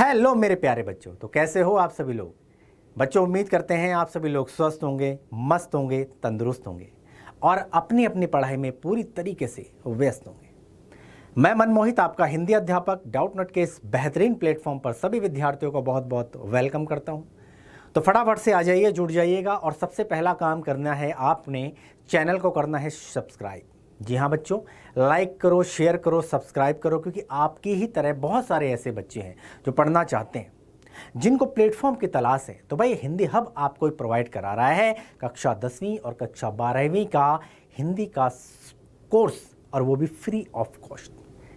Hello मेरे प्यारे बच्चों, तो कैसे हो आप सभी लोग। बच्चों, उम्मीद करते हैं आप सभी लोग स्वस्थ होंगे, मस्त होंगे, तंदुरुस्त होंगे और अपनी अपनी पढ़ाई में पूरी तरीके से व्यस्त होंगे। मैं मनमोहित, आपका हिंदी अध्यापक डाउटनट के इस बेहतरीन प्लेटफॉर्म पर सभी विद्यार्थियों को बहुत बहुत वेलकम करता हूं। तो फटाफट से आ जाइए, जुड़ जाइएगा और सबसे पहला काम करना है, आपने चैनल को करना है सब्सक्राइब। जी हाँ बच्चों, लाइक करो, शेयर करो, सब्सक्राइब करो, क्योंकि आपकी ही तरह बहुत सारे ऐसे बच्चे हैं जो पढ़ना चाहते हैं, जिनको प्लेटफॉर्म की तलाश है। तो भाई हिंदी हब आपको प्रोवाइड करा रहा है कक्षा 10वीं और कक्षा 12वीं का हिंदी का कोर्स, और वो भी फ्री ऑफ कॉस्ट।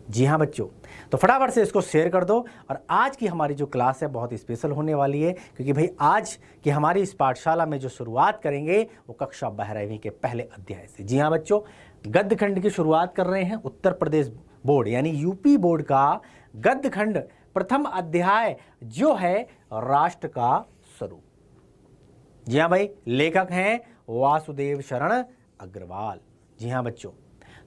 जी हाँ बच्चों, तो फटाफट से इसको शेयर कर दो। और आज की हमारी जो क्लास है बहुत स्पेशल होने वाली है, क्योंकि भाई आज की हमारी इस पाठशाला में जो शुरुआत करेंगे वो कक्षा 12वीं के पहले अध्याय से। जी हाँ बच्चों, गद्य खंड की शुरुआत कर रहे हैं। उत्तर प्रदेश बोर्ड यानी यूपी बोर्ड का गद्य खंड प्रथम अध्याय जो है राष्ट्र का स्वरूप। जी हाँ भाई, लेखक हैं वासुदेव शरण अग्रवाल। जी हाँ बच्चों,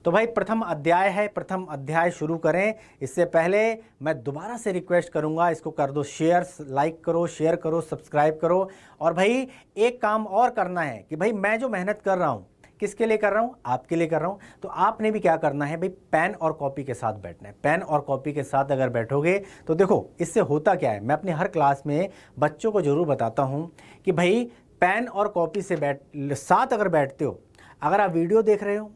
तो भाई प्रथम अध्याय है, प्रथम अध्याय शुरू करें। इससे पहले मैं दोबारा से रिक्वेस्ट करूंगा, इसको कर दो शेयर, लाइक करो, शेयर करो, सब्सक्राइब करो। और भाई एक काम और करना है कि भाई मैं जो मेहनत कर रहा हूं, किसके लिए कर रहा हूं? आपके लिए कर रहा हूं। तो आपने भी क्या करना है भाई, पेन और कॉपी के साथ बैठना है। पेन और कॉपी के साथ अगर बैठोगे तो देखो इससे होता क्या है, मैं अपनी हर क्लास में बच्चों को जरूर बताता हूं कि भाई पेन और कॉपी से साथ अगर बैठते हो, अगर आप वीडियो देख रहे हो,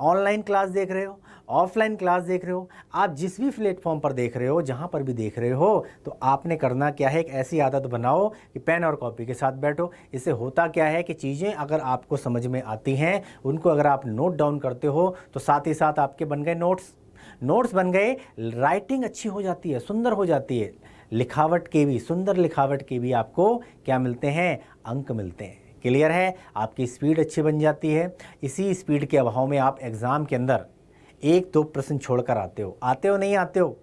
ऑनलाइन क्लास देख रहे हो, ऑफलाइन क्लास देख रहे हो, आप जिस भी प्लेटफॉर्म पर देख रहे हो, जहां पर भी देख रहे हो, तो आपने करना क्या है, एक ऐसी आदत बनाओ कि पेन और कॉपी के साथ बैठो। इससे होता क्या है कि चीज़ें अगर आपको समझ में आती हैं, उनको अगर आप नोट डाउन करते हो तो साथ ही साथ आपके बन गए नोट्स बन गए, राइटिंग अच्छी हो जाती है, सुंदर हो जाती है, लिखावट के भी, सुंदर लिखावट के भी आपको क्या मिलते हैं, अंक मिलते हैं। क्लियर है? आपकी स्पीड अच्छी बन जाती है। इसी स्पीड के अभाव में आप एग्ज़ाम के अंदर एक दो प्रश्न छोड़कर आते हो नहीं आते हो,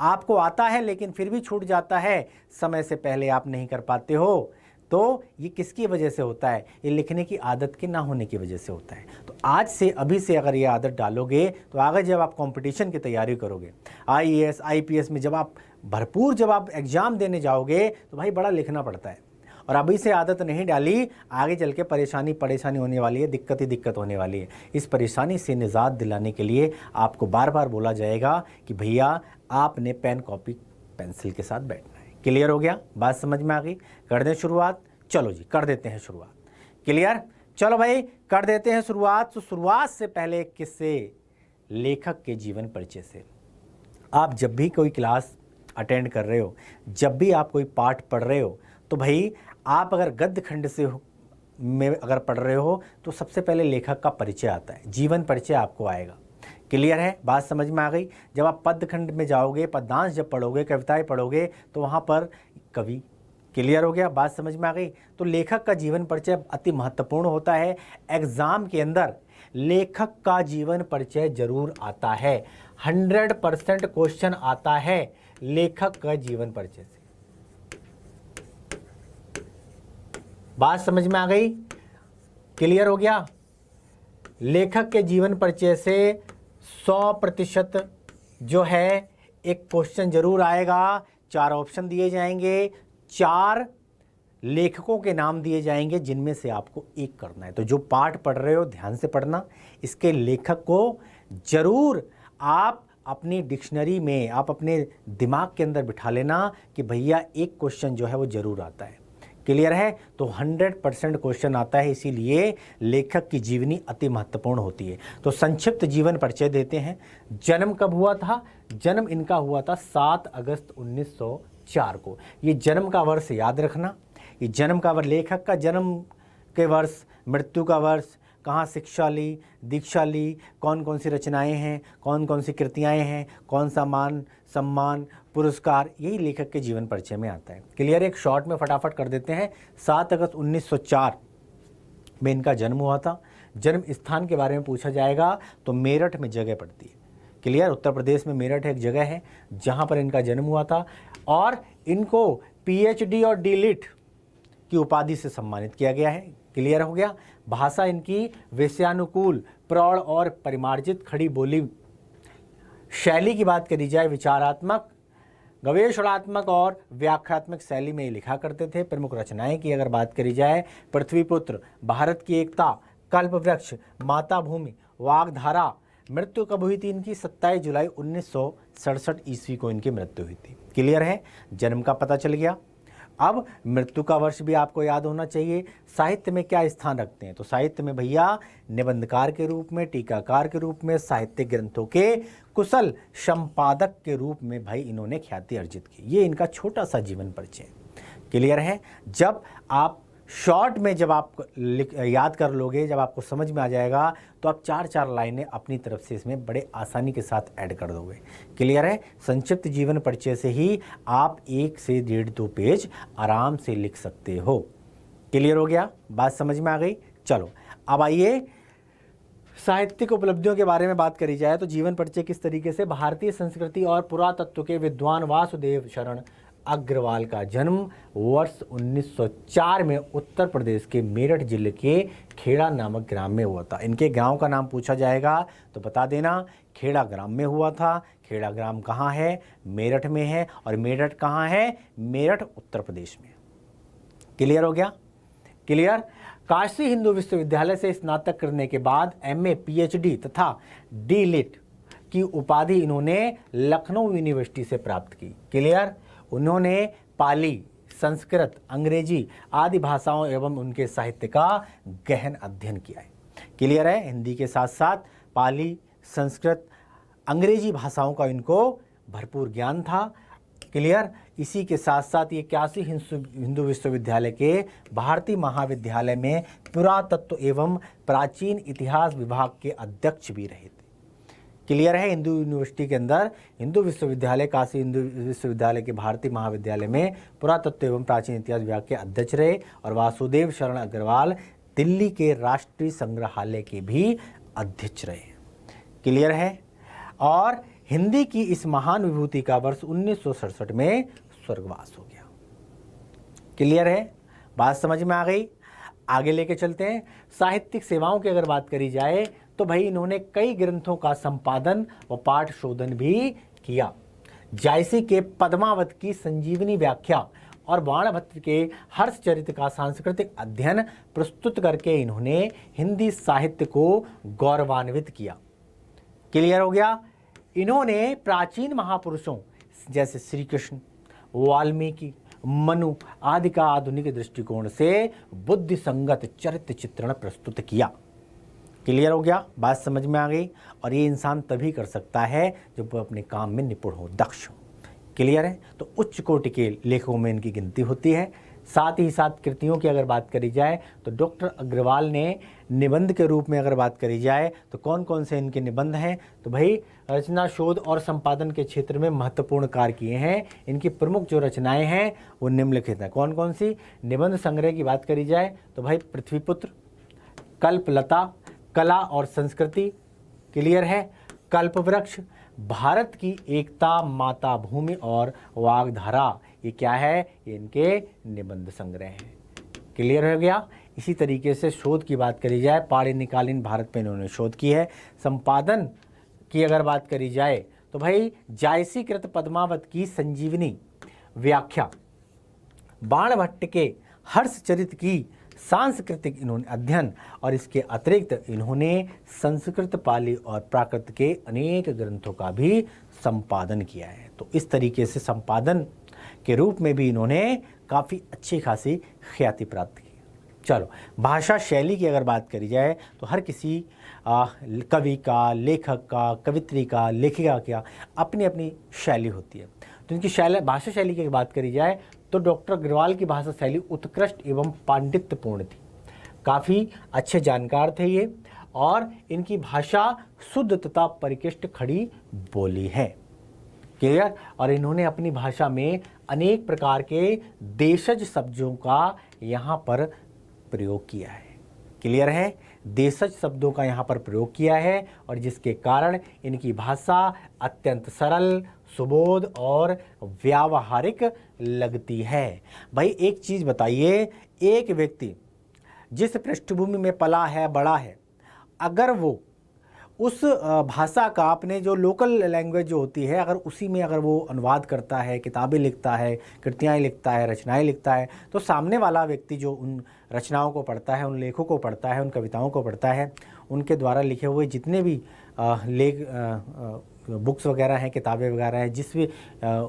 आपको आता है लेकिन फिर भी छूट जाता है, समय से पहले आप नहीं कर पाते हो। तो ये किसकी वजह से होता है? ये लिखने की आदत के ना होने की वजह से होता है। तो आज से, अभी से अगर ये आदत डालोगे तो आगे जब आप कंपटीशन की तैयारी करोगे, आईएएस आईपीएस में जब आप एग्ज़ाम देने जाओगे तो भाई बड़ा लिखना पड़ता है। और अभी से आदत नहीं डाली, आगे चल के परेशानी होने वाली है, दिक्कत होने वाली है। इस परेशानी से निजात दिलाने के लिए आपको बार बार बोला जाएगा कि भैया आपने पेन कॉपी पेंसिल के साथ बैठना है। क्लियर हो गया? बात समझ में आ गई? कर दें शुरुआत? चलो जी, कर देते हैं शुरुआत। क्लियर? चलो भाई कर देते हैं शुरुआत। तो शुरुआत से पहले एक किस्से, लेखक के जीवन परिचय से। आप जब भी कोई क्लास अटेंड कर रहे हो, जब भी आप कोई पाठ पढ़ रहे हो, तो भाई आप अगर गद्य खंड में अगर पढ़ रहे हो तो सबसे पहले लेखक का परिचय आता है, जीवन परिचय आपको आएगा। क्लियर है? बात समझ में आ गई? जब आप पद्य खंड में जाओगे, पद्यांश जब पढ़ोगे, कविताएं पढ़ोगे, तो वहाँ पर कवि। क्लियर हो गया? बात समझ में आ गई? तो लेखक का जीवन परिचय अति महत्वपूर्ण होता है। एग्जाम के अंदर लेखक का जीवन परिचय जरूर आता है। 100% क्वेश्चन आता है लेखक का जीवन परिचय से। बात समझ में आ गई? क्लियर हो गया? लेखक के जीवन परिचय से 100% जो है एक क्वेश्चन जरूर आएगा। 4 ऑप्शन दिए जाएंगे, 4 लेखकों के नाम दिए जाएंगे, जिनमें से आपको एक करना है। तो जो पाठ पढ़ रहे हो ध्यान से पढ़ना, इसके लेखक को जरूर आप अपनी डिक्शनरी में, आप अपने दिमाग के अंदर बिठा लेना कि भैया एक क्वेश्चन जो है वो जरूर आता है। क्लियर है? तो 100% क्वेश्चन आता है, इसीलिए लेखक की जीवनी अति महत्वपूर्ण होती है। तो संक्षिप्त जीवन परिचय देते हैं। जन्म कब हुआ था? जन्म इनका हुआ था 7 अगस्त 1904 को। ये जन्म का वर्ष याद रखना। ये जन्म का वर्ष, लेखक का जन्म के वर्ष, मृत्यु का वर्ष, कहाँ शिक्षा ली, दीक्षा ली, कौन कौन सी रचनाएं हैं, कौन कौन सी कृतियाँ हैं, कौन सा मान सम्मान पुरस्कार, यही लेखक के जीवन परिचय में आता है। क्लियर? एक शॉर्ट में फटाफट कर देते हैं। 7 अगस्त 1904 में इनका जन्म हुआ था। जन्म स्थान के बारे में पूछा जाएगा तो मेरठ में जगह पड़ती है। क्लियर? उत्तर प्रदेश में मेरठ एक जगह है जहाँ पर इनका जन्म हुआ था, और इनको PhD और डीलिट की उपाधि से सम्मानित किया गया है। क्लियर हो गया? भाषा इनकी विषयानुकूल, प्रौढ़ और परिमार्जित खड़ी बोली। शैली की बात करी जाए विचारात्मक, गवेषणात्मक और व्याख्यात्मक शैली में लिखा करते थे। प्रमुख रचनाएं की अगर बात करी जाए, पृथ्वीपुत्र, भारत की एकता, कल्पवृक्ष, माता भूमि, वागधारा। मृत्यु कब हुई थी इनकी? 27 जुलाई 1967 ईस्वी को इनकी मृत्यु हुई थी। क्लियर है? जन्म का पता चल गया। अब मृत्यु का वर्ष भी आपको याद होना चाहिए। साहित्य में क्या स्थान रखते हैं? तो साहित्य में भैया निबंधकार के रूप में, टीकाकार के रूप में, साहित्यिक ग्रंथों के कुशल संपादक के रूप में भाई इन्होंने ख्याति अर्जित की। ये इनका छोटा सा जीवन परिचय। क्लियर है? जब आप शॉर्ट में जब आप याद कर लोगे, जब आपको समझ में आ जाएगा, तो आप 4-4 लाइनें अपनी तरफ से इसमें बड़े आसानी के साथ ऐड कर दोगे। क्लियर है? संक्षिप्त जीवन परिचय से ही आप 1 से 1.5-2 पेज आराम से लिख सकते हो। क्लियर हो गया? बात समझ में आ गई? चलो अब आइए साहित्यिक उपलब्धियों के बारे में बात करी जाए तो जीवन परिचय किस तरीके से। भारतीय संस्कृति और पुरातत्व के विद्वान वासुदेव शरण अग्रवाल का जन्म वर्ष 1904 में उत्तर प्रदेश के मेरठ जिले के खेड़ा नामक ग्राम में हुआ था। इनके गांव का नाम पूछा जाएगा तो बता देना, खेड़ा ग्राम में हुआ था। खेड़ा ग्राम कहाँ है? मेरठ में है। और मेरठ कहाँ है? मेरठ उत्तर प्रदेश में। क्लियर हो गया? क्लियर? काशी हिंदू विश्वविद्यालय से स्नातक करने के बाद MA, PhD तथा D.Litt की उपाधि इन्होंने लखनऊ यूनिवर्सिटी से प्राप्त की। क्लियर? उन्होंने पाली, संस्कृत, अंग्रेजी आदि भाषाओं एवं उनके साहित्य का गहन अध्ययन किया है। क्लियर है? हिंदी के साथ साथ पाली, संस्कृत, अंग्रेजी भाषाओं का इनको भरपूर ज्ञान था। क्लियर? इसी के साथ साथ ये काशी हिंदू विश्वविद्यालय के भारतीय महाविद्यालय में पुरातत्व एवं प्राचीन इतिहास विभाग के अध्यक्ष भी रहे थे। क्लियर है? हिंदू यूनिवर्सिटी के अंदर हिंदू विश्वविद्यालय, काशी हिंदू विश्वविद्यालय के भारतीय महाविद्यालय में पुरातत्व एवं प्राचीन इतिहास विभाग के अध्यक्ष रहे। और वासुदेव शरण अग्रवाल दिल्ली के राष्ट्रीय संग्रहालय के भी अध्यक्ष रहे। क्लियर है? और हिंदी की इस महान विभूति का वर्ष 1967 में स्वर्गवास हो गया। क्लियर है? बात समझ में आ गई? आगे लेके चलते हैं। साहित्यिक सेवाओं की अगर बात करी जाए तो भाई इन्होंने कई ग्रंथों का संपादन व पाठ शोधन भी किया। जायसी के पद्मावत की संजीवनी व्याख्या और बाणभट्ट के हर्षचरित का सांस्कृतिक अध्ययन प्रस्तुत करके इन्होंने हिंदी साहित्य को गौरवान्वित किया। क्लियर हो गया? इन्होंने प्राचीन महापुरुषों जैसे श्री कृष्ण, वाल्मीकि, मनु आदि का आधुनिक दृष्टिकोण से बुद्धि संगत चरित्र चित्रण प्रस्तुत किया। क्लियर हो गया? बात समझ में आ गई? और ये इंसान तभी कर सकता है जब वो अपने काम में निपुण हो, दक्ष हो। क्लियर है? तो उच्च कोटि के लेखकों में इनकी गिनती होती है। साथ ही साथ कृतियों की अगर बात करी जाए तो डॉक्टर अग्रवाल ने निबंध के रूप में अगर बात करी जाए तो कौन कौन से इनके निबंध हैं? तो भाई रचना, शोध और संपादन के क्षेत्र में महत्वपूर्ण कार्य किए हैं। इनकी प्रमुख जो रचनाएं हैं वो निम्नलिखित हैं। कौन कौन सी? निबंध संग्रह की बात करी जाए तो भाई पृथ्वीपुत्र, कल्पलता, कला और संस्कृति। क्लियर है? कल्पवृक्ष, भारत की एकता, माता भूमि और वागधारा। ये क्या है? ये इनके निबंध संग्रह हैं। क्लियर हो गया? इसी तरीके से शोध की बात करी जाए, पाणिनिकालीन भारत पे इन्होंने शोध की है। संपादन की अगर बात करी जाए तो भाई जायसीकृत पद्मावत की संजीवनी व्याख्या, बाणभट्ट के हर्षचरित की सांस्कृतिक इन्होंने अध्ययन, और इसके अतिरिक्त इन्होंने संस्कृत, पाली और प्राकृत के अनेक ग्रंथों का भी संपादन किया है। तो इस तरीके से संपादन के रूप में भी इन्होंने काफ़ी अच्छी खासी ख्याति प्राप्त की। चलो भाषा शैली की अगर बात करी जाए तो हर किसी कवि का, लेखक का, कवित्री का, लेखिका का अपनी अपनी शैली होती है। तो इनकी शैली, भाषा शैली की बात करी जाए तो डॉक्टर अग्रवाल की भाषा शैली उत्कृष्ट एवं पांडित्यपूर्ण थी। काफ़ी अच्छे जानकार थे ये, और इनकी भाषा शुद्ध तथा परिकृष्ट खड़ी बोली है। क्लियर? और इन्होंने अपनी भाषा में अनेक प्रकार के देशज शब्दों का यहाँ पर प्रयोग किया है। क्लियर है? देशज शब्दों का यहाँ पर प्रयोग किया है, और जिसके कारण इनकी भाषा अत्यंत सरल, सुबोध और व्यावहारिक लगती है। भाई एक चीज़ बताइए, एक व्यक्ति जिस पृष्ठभूमि में पला है, बड़ा है, अगर वो उस भाषा का अपने जो लोकल लैंग्वेज जो होती है, अगर उसी में अगर वो अनुवाद करता है, किताबें लिखता है, कृतियाँ लिखता है, रचनाएं लिखता है, तो सामने वाला व्यक्ति जो उन रचनाओं को पढ़ता है, उन लेखों को पढ़ता है, उन कविताओं को पढ़ता है, उनके द्वारा लिखे हुए जितने भी लेख बुक्स वगैरह हैं, किताबें वगैरह हैं, जिस भी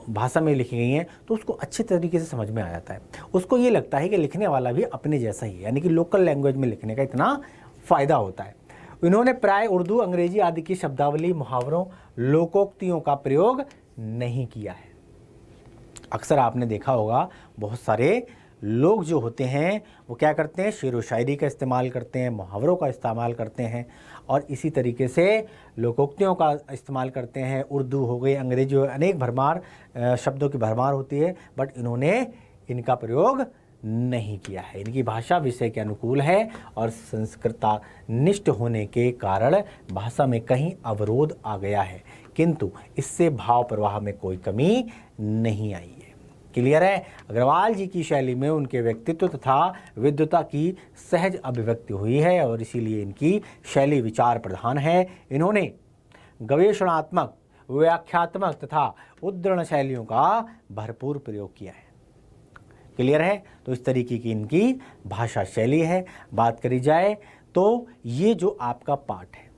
भाषा में लिखी गई हैं, तो उसको अच्छे तरीके से समझ में आ जाता है। उसको ये लगता है कि लिखने वाला भी अपने जैसा ही है, यानी कि लोकल लैंग्वेज में लिखने का इतना फ़ायदा होता है। इन्होंने प्राय उर्दू, अंग्रेजी आदि की शब्दावली, मुहावरों, लोकोक्तियों का प्रयोग नहीं किया है। अक्सर आपने देखा होगा बहुत सारे लोग जो होते हैं वो क्या करते हैं, शेर व शायरी का इस्तेमाल करते हैं, मुहावरों का इस्तेमाल करते हैं और इसी तरीके से लोकोक्तियों का इस्तेमाल करते हैं। उर्दू हो गई, अंग्रेजी हो, अनेक भरमार शब्दों की भरमार होती है, बट इन्होंने इनका प्रयोग नहीं किया है। इनकी भाषा विषय के अनुकूल है और संस्कृतनिष्ठ होने के कारण भाषा में कहीं अवरोध आ गया है, किंतु इससे भाव प्रवाह में कोई कमी नहीं आई है। क्लियर है? अग्रवाल जी की शैली में उनके व्यक्तित्व तथा विद्वता की सहज अभिव्यक्ति हुई है और इसीलिए इनकी शैली विचार प्रधान है। इन्होंने गवेषणात्मक, व्याख्यात्मक तथा उद्धरण शैलियों का भरपूर प्रयोग किया है। क्लियर है? तो इस तरीके की इनकी भाषा शैली है। बात करी जाए तो ये जो आपका पाठ है,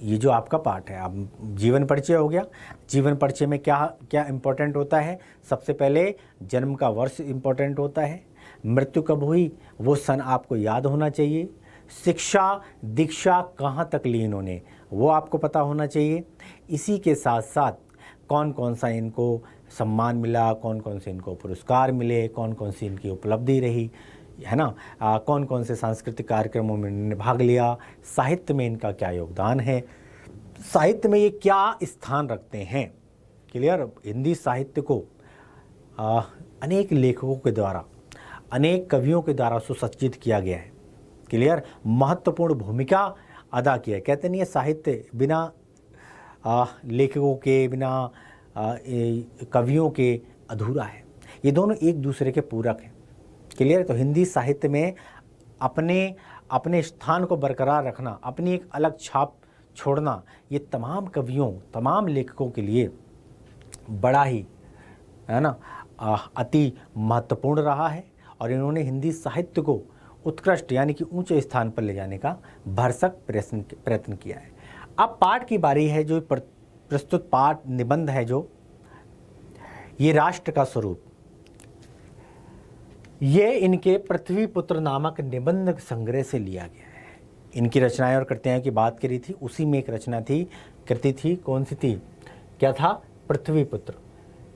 ये जो आपका पाठ है, अब जीवन परिचय हो गया। जीवन परिचय में क्या क्या इम्पोर्टेंट होता है? सबसे पहले जन्म का वर्ष इम्पोर्टेंट होता है, मृत्यु कब हुई वो सन आपको याद होना चाहिए, शिक्षा दीक्षा कहाँ तक ली इन्होंने वो आपको पता होना चाहिए। इसी के साथ साथ कौन कौन सा इनको सम्मान मिला, कौन कौन से इनको पुरस्कार मिले, कौन कौन सी इनकी उपलब्धि रही, है ना, कौन कौन से सांस्कृतिक कार्यक्रमों में इन्होंने भाग लिया, साहित्य में इनका क्या योगदान है, साहित्य में ये क्या स्थान रखते हैं। क्लियर? हिंदी साहित्य को अनेक लेखकों के द्वारा, अनेक कवियों के द्वारा सुसज्जित किया गया है। क्लियर? महत्वपूर्ण भूमिका अदा किया है। कहते नहीं है साहित्य बिना लेखकों के, बिना कवियों के अधूरा है। ये दोनों एक दूसरे के पूरक हैं। क्लियर? तो हिंदी साहित्य में अपने स्थान को बरकरार रखना, अपनी एक अलग छाप छोड़ना, ये तमाम कवियों, तमाम लेखकों के लिए बड़ा ही, है ना, अति महत्वपूर्ण रहा है और इन्होंने हिंदी साहित्य को उत्कृष्ट यानी कि ऊंचे स्थान पर ले जाने का भरसक प्रयत्न किया है। अब पाठ की बारी है। जो प्रस्तुत पाठ निबंध है, जो ये राष्ट्र का स्वरूप, ये इनके पृथ्वी पुत्र नामक निबंध संग्रह से लिया गया है। इनकी रचनाएं और कृतियां की बात करी थी, उसी में एक रचना थी, कृति थी, कौन सी थी, क्या था, पृथ्वी पुत्र,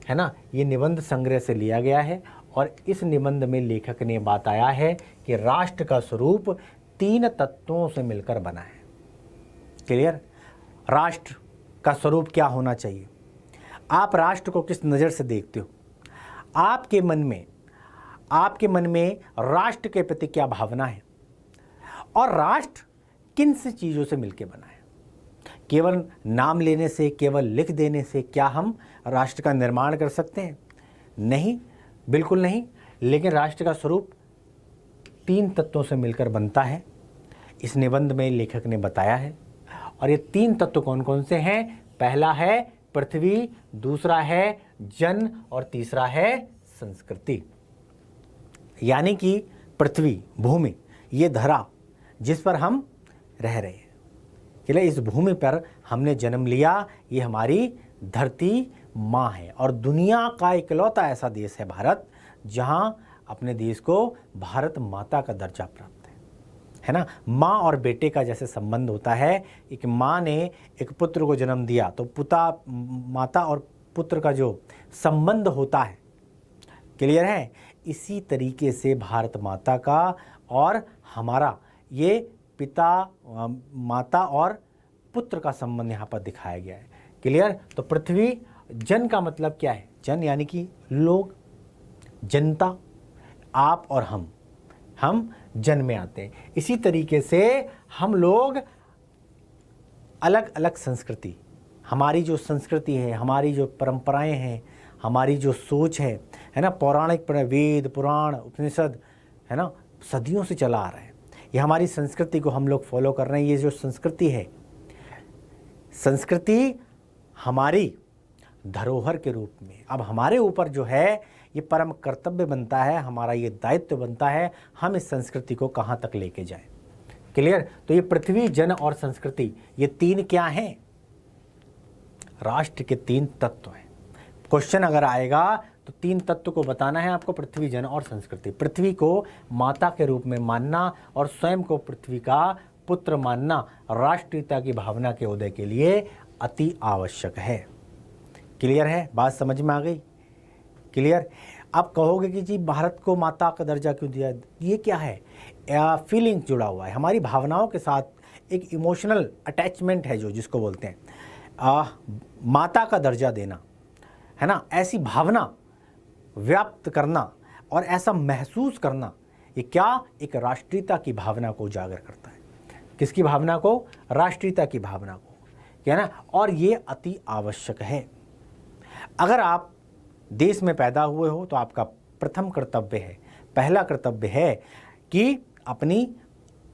है ना। ये निबंध संग्रह से लिया गया है और इस निबंध में लेखक ने बताया है कि राष्ट्र का स्वरूप 3 तत्वों से मिलकर बना है। क्लियर? राष्ट्र का स्वरूप क्या होना चाहिए? आप राष्ट्र को किस नज़र से देखते हो? आपके मन में राष्ट्र के प्रति क्या भावना है? और राष्ट्र किन से चीज़ों से मिलकर बना है? केवल नाम लेने से, केवल लिख देने से क्या हम राष्ट्र का निर्माण कर सकते हैं? नहीं, बिल्कुल नहीं। लेकिन राष्ट्र का स्वरूप 3 तत्वों से मिलकर बनता है, इस निबंध में लेखक ने बताया है। और ये 3 तत्व कौन कौन से हैं? पहला है पृथ्वी, दूसरा है जन और तीसरा है संस्कृति। यानी कि पृथ्वी, भूमि, ये धरा जिस पर हम रह रहे हैं। चलिए, इस भूमि पर हमने जन्म लिया, ये हमारी धरती माँ है और दुनिया का इकलौता ऐसा देश है भारत, जहाँ अपने देश को भारत माता का दर्जा प्राप्त है ना। माँ और बेटे का जैसे संबंध होता है, एक माँ ने एक पुत्र को जन्म दिया तो माता और पुत्र का जो संबंध होता है, क्लियर है, इसी तरीके से भारत माता का और हमारा ये पिता, माता और पुत्र का संबंध यहाँ पर दिखाया गया है। क्लियर? तो पृथ्वी, जन का मतलब क्या है? जन यानी कि लोग, जनता, आप और हम जन में आते हैं। इसी तरीके से हम लोग अलग अलग संस्कृति, हमारी जो संस्कृति है, हमारी जो परंपराएं हैं, हमारी जो सोच है ना, पौराणिक वेद, पुराण, उपनिषद, है ना, सदियों से चला आ रहा है। ये हमारी संस्कृति को हम लोग फॉलो कर रहे हैं। ये जो संस्कृति है संस्कृति हमारी धरोहर के रूप में अब हमारे ऊपर जो है ये परम कर्तव्य बनता है, हमारा ये दायित्व बनता है, हम इस संस्कृति को कहाँ तक लेके जाएं। क्लियर? तो ये पृथ्वी, जन और संस्कृति, ये तीन क्या हैं? राष्ट्र के तीन तत्व हैं। क्वेश्चन अगर आएगा तो तीन तत्व को बताना है आपको, पृथ्वी, जन और संस्कृति। पृथ्वी को माता के रूप में मानना और स्वयं को पृथ्वी का पुत्र मानना राष्ट्रीयता की भावना के उदय के लिए अति आवश्यक है। क्लियर है? बात समझ में आ गई? क्लियर? आप कहोगे कि जी भारत को माता का दर्जा क्यों दिया? ये क्या है? फीलिंग जुड़ा हुआ है, हमारी भावनाओं के साथ एक इमोशनल अटैचमेंट है, जो जिसको बोलते हैं माता का दर्जा देना, है ना। ऐसी भावना व्याप्त करना और ऐसा महसूस करना, ये क्या एक राष्ट्रीयता की भावना को उजागर करता है। किसकी भावना को? राष्ट्रीयता की भावना को, क्या ना। और ये अति आवश्यक है। अगर आप देश में पैदा हुए हो तो आपका प्रथम कर्तव्य है, पहला कर्तव्य है कि अपनी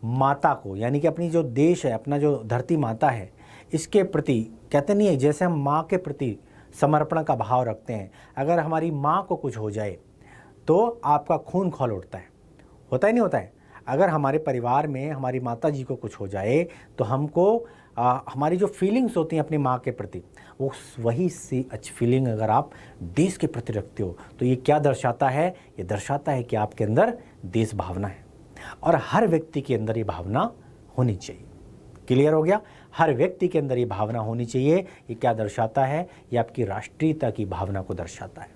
माता को, यानी कि अपनी जो देश है, अपना जो धरती माता है, इसके प्रति, कहते नहीं है जैसे हम माँ के प्रति समर्पण का भाव रखते हैं, अगर हमारी माँ को कुछ हो जाए तो आपका खून खौल उठता है, होता ही नहीं होता है। अगर हमारे परिवार में हमारी माता जी को कुछ हो जाए तो हमको हमारी जो फीलिंग्स होती हैं अपनी माँ के प्रति, वो वही सी अच्छी फीलिंग अगर आप देश के प्रति रखते हो तो ये क्या दर्शाता है? ये दर्शाता है कि आपके अंदर देश भावना है, और हर व्यक्ति के अंदर ये भावना होनी चाहिए। क्लियर हो गया? हर व्यक्ति के अंदर ये भावना होनी चाहिए। ये क्या दर्शाता है? ये आपकी राष्ट्रीयता की भावना को दर्शाता है।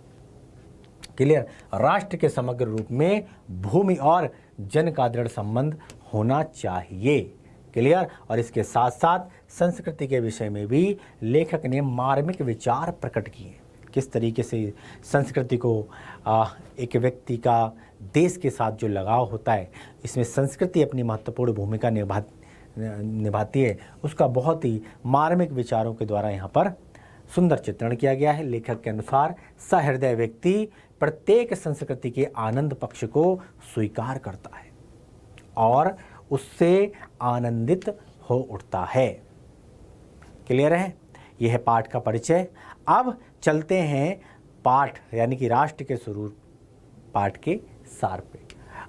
क्लियर? राष्ट्र के समग्र रूप में भूमि और जन का दृढ़ संबंध होना चाहिए। क्लियर? और इसके साथ साथ संस्कृति के विषय में भी लेखक ने मार्मिक विचार प्रकट किए। किस तरीके से संस्कृति को एक व्यक्ति का देश के साथ जो लगाव होता है, इसमें संस्कृति अपनी महत्वपूर्ण भूमिका निभाती है, उसका बहुत ही मार्मिक विचारों के द्वारा यहाँ पर सुंदर चित्रण किया गया है। लेखक के अनुसार सहृदय व्यक्ति प्रत्येक संस्कृति के आनंद पक्ष को स्वीकार करता है और उससे आनंदित हो उठता है। क्लियर है? यह है पाठ का परिचय। अब चलते हैं पाठ यानी कि राष्ट्र के स्वरूप पाठ के सार पे।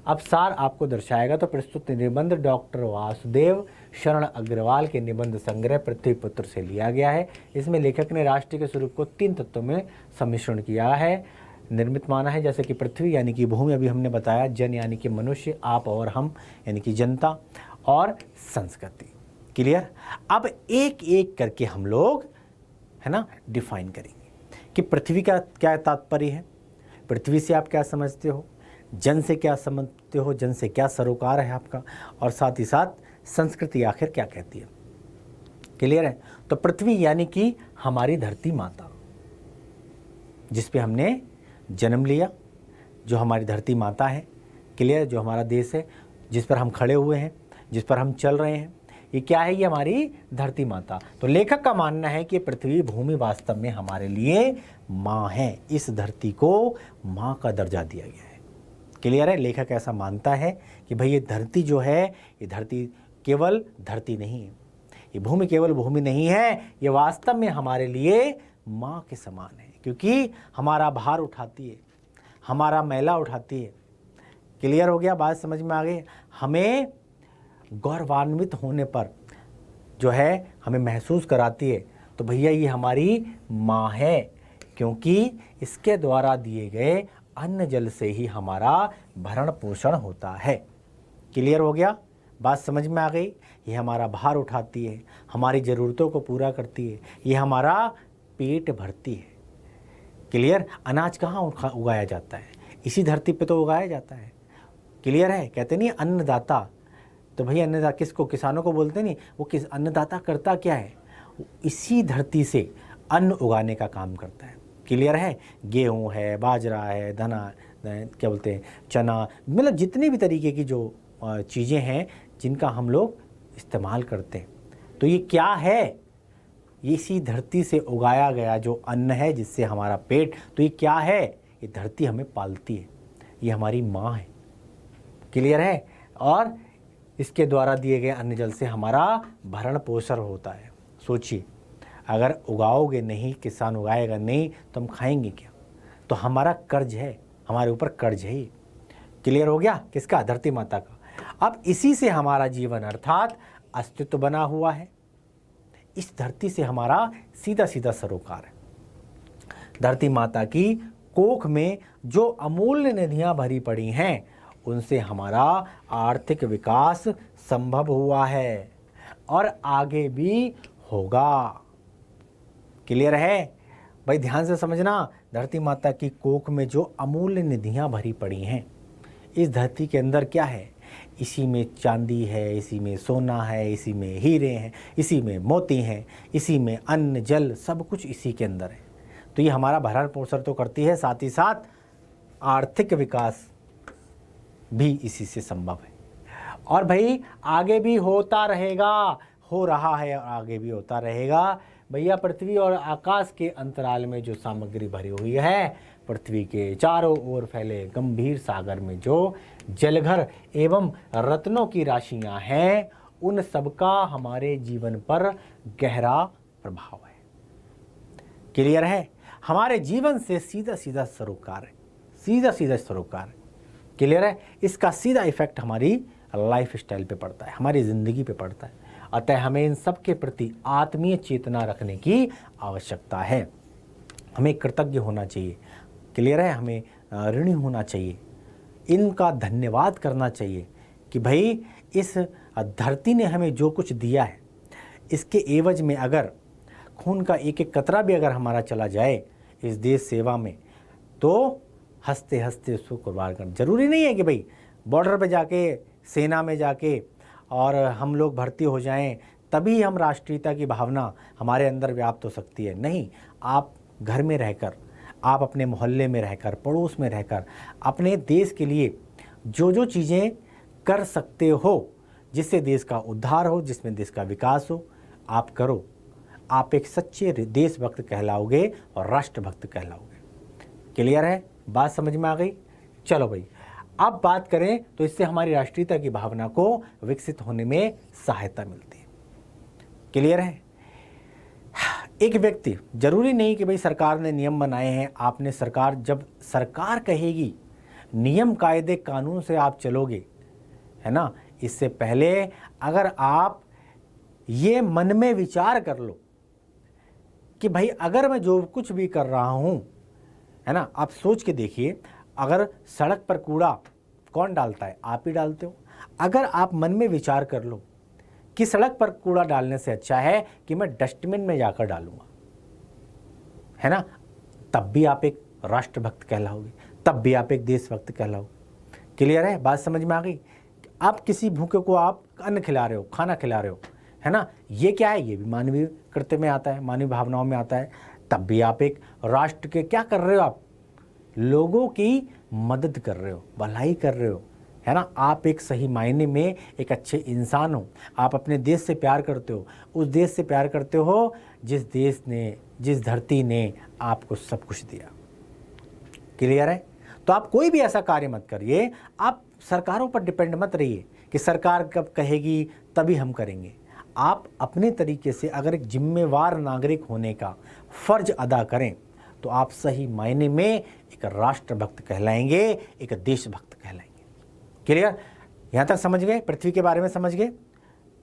अब सार आपको दर्शाएगा तो प्रस्तुत निबंध डॉक्टर वासुदेव शरण अग्रवाल के निबंध संग्रह पृथ्वीपुत्र से लिया गया है। इसमें लेखक ने राष्ट्र के स्वरूप को तीन तत्वों में सम्मिश्रण किया है, निर्मित माना है, जैसे कि पृथ्वी यानी कि भूमि, अभी हमने बताया, जन यानी कि मनुष्य, आप और हम यानी कि जनता, और संस्कृति। क्लियर? अब एक एक करके हम लोग, है ना, डिफाइन करेंगे कि पृथ्वी का क्या तात्पर्य है, पृथ्वी से आप क्या समझते हो, जन से क्या समझते हो, जन से क्या सरोकार है आपका, और साथ ही साथ संस्कृति आखिर क्या कहती है। क्लियर है? तो पृथ्वी यानी कि हमारी धरती माता, जिस पे हमने जन्म लिया, जो हमारी धरती माता है। क्लियर? जो हमारा देश है, जिस पर हम खड़े हुए हैं, जिस पर हम चल रहे हैं, ये क्या है? ये हमारी धरती माता। तो लेखक का मानना है कि पृथ्वी भूमि वास्तव में हमारे लिए माँ है। इस धरती को माँ का दर्जा दिया गया है। क्लियर है? लेखक ऐसा मानता है कि भाई ये धरती जो है, ये धरती केवल धरती नहीं है, ये भूमि केवल भूमि नहीं है, ये वास्तव में हमारे लिए माँ के समान है, क्योंकि हमारा भार उठाती है, हमारा मैला उठाती है। क्लियर हो गया? बात समझ में आ गई? हमें गौरवान्वित होने पर जो है हमें महसूस कराती है, तो भैया ये हमारी माँ है, क्योंकि इसके द्वारा दिए गए अन्न जल से ही हमारा भरण पोषण होता है। क्लियर हो गया? बात समझ में आ गई? ये हमारा भार उठाती है, हमारी ज़रूरतों को पूरा करती है, ये हमारा पेट भरती है। क्लियर? अनाज कहाँ उगाया जाता है? इसी धरती पे तो उगाया जाता है। क्लियर है? कहते नहीं अन्नदाता, तो भैया अन्नदाता किसको? किसानों को बोलते नहीं। वो किस अन्नदाता करता क्या है? इसी धरती से अन्न उगाने का काम करता है। क्लियर है? गेहूँ है, बाजरा है, धना, क्या बोलते हैं, चना, मतलब जितनी भी तरीके की जो चीज़ें हैं जिनका हम लोग इस्तेमाल करते हैं, तो ये क्या है? ये इसी धरती से उगाया गया जो अन्न है, जिससे हमारा पेट, तो ये क्या है? ये धरती हमें पालती है, ये हमारी माँ है। क्लियर है? और इसके द्वारा दिए गए अन्न जल से हमारा भरण पोषण होता है। सोचिए, अगर उगाओगे नहीं, किसान उगाएगा नहीं, तो हम खाएंगे क्या? तो हमारा कर्ज है, हमारे ऊपर कर्ज है। क्लियर हो गया? किसका? धरती माता का। अब इसी से हमारा जीवन अर्थात अस्तित्व बना हुआ है। इस धरती से हमारा सीधा सीधा सरोकार है। धरती माता की कोख में जो अमूल्य निधियां भरी पड़ी हैं, उनसे हमारा आर्थिक विकास संभव हुआ है और आगे भी होगा। क्लियर है भाई? ध्यान से समझना, धरती माता की कोख में जो अमूल्य निधियां भरी पड़ी हैं, इस धरती के अंदर क्या है? इसी में चांदी है, इसी में सोना है, इसी में हीरे हैं, इसी में मोती हैं, इसी में अन्न जल सब कुछ इसी के अंदर है। तो ये हमारा भरण पोषण तो करती है, साथ ही साथ आर्थिक विकास भी इसी से संभव है। और भाई आगे भी होता रहेगा, हो रहा है और आगे भी होता रहेगा। भैया पृथ्वी और आकाश के अंतराल में जो सामग्री भरी हुई है, पृथ्वी के चारों ओर फैले गंभीर सागर में जो जलघर एवं रत्नों की राशियां हैं, उन सबका हमारे जीवन पर गहरा प्रभाव है। क्लियर है? हमारे जीवन से सीधा सीधा सरोकार है, सीधा सीधा सरोकार है। क्लियर है? इसका सीधा इफेक्ट हमारी लाइफ स्टाइल पे पड़ता है, हमारी ज़िंदगी पे पड़ता है। अतः हमें इन सब के प्रति आत्मीय चेतना रखने की आवश्यकता है। हमें कृतज्ञ होना चाहिए। क्लियर है? हमें ऋणी होना चाहिए, इनका धन्यवाद करना चाहिए कि भाई इस धरती ने हमें जो कुछ दिया है, इसके एवज में अगर खून का एक एक कतरा भी अगर हमारा चला जाए इस देश सेवा में, तो हंसते हंसते उसको कुर्बान करना। जरूरी नहीं है कि भाई बॉर्डर पे जाके, सेना में जाके और हम लोग भर्ती हो जाएं तभी हम राष्ट्रीयता की भावना हमारे अंदर व्याप्त हो सकती है। नहीं, आप घर में रहकर, आप अपने मोहल्ले में रहकर, पड़ोस में रहकर अपने देश के लिए जो जो चीज़ें कर सकते हो, जिससे देश का उद्धार हो, जिसमें देश का विकास हो, आप करो। आप एक सच्चे देशभक्त कहलाओगे और राष्ट्रभक्त कहलाओगे। क्लियर है? बात समझ में आ गई? चलो भाई, अब बात करें तो इससे हमारी राष्ट्रीयता की भावना को विकसित होने में सहायता मिलती है। क्लियर है? एक व्यक्ति, जरूरी नहीं कि भाई सरकार ने नियम बनाए हैं, आपने सरकार, जब सरकार कहेगी नियम कायदे कानून से आप चलोगे, है ना, इससे पहले अगर आप ये मन में विचार कर लो कि भाई अगर मैं जो कुछ भी कर रहा हूँ, है ना, आप सोच के देखिए, अगर सड़क पर कूड़ा कौन डालता है? आप ही डालते हो। अगर आप मन में विचार कर लो कि सड़क पर कूड़ा डालने से अच्छा है कि मैं डस्टबिन में जाकर डालूंगा, है ना, तब भी आप एक राष्ट्रभक्त कहलाओगे, तब भी आप एक देशभक्त कहलाओगे। क्लियर है? बात समझ में आ गई? आप किसी भूखे को आप अन्न खिला रहे हो, खाना खिला रहे हो, है ना, ये क्या है? ये भी मानवीय कृत्य में आता है, मानवीय भावनाओं में आता है। तब भी आप एक राष्ट्र के क्या कर रहे हो? आप लोगों की मदद कर रहे हो, भलाई कर रहे हो, है ना। आप एक सही मायने में एक अच्छे इंसान हो। आप अपने देश से प्यार करते हो, उस देश से प्यार करते हो जिस देश ने, जिस धरती ने आपको सब कुछ दिया। क्लियर है? तो आप कोई भी ऐसा कार्य मत करिए, आप सरकारों पर डिपेंड मत रहिए कि सरकार कब कहेगी तभी हम करेंगे। आप अपने तरीके से अगर एक जिम्मेवार नागरिक होने का फर्ज अदा करें तो आप सही मायने में एक राष्ट्रभक्त कहलाएंगे, एक देशभक्त कहलाएंगे। क्लियर? यहाँ तक समझ गए? पृथ्वी के बारे में समझ गए?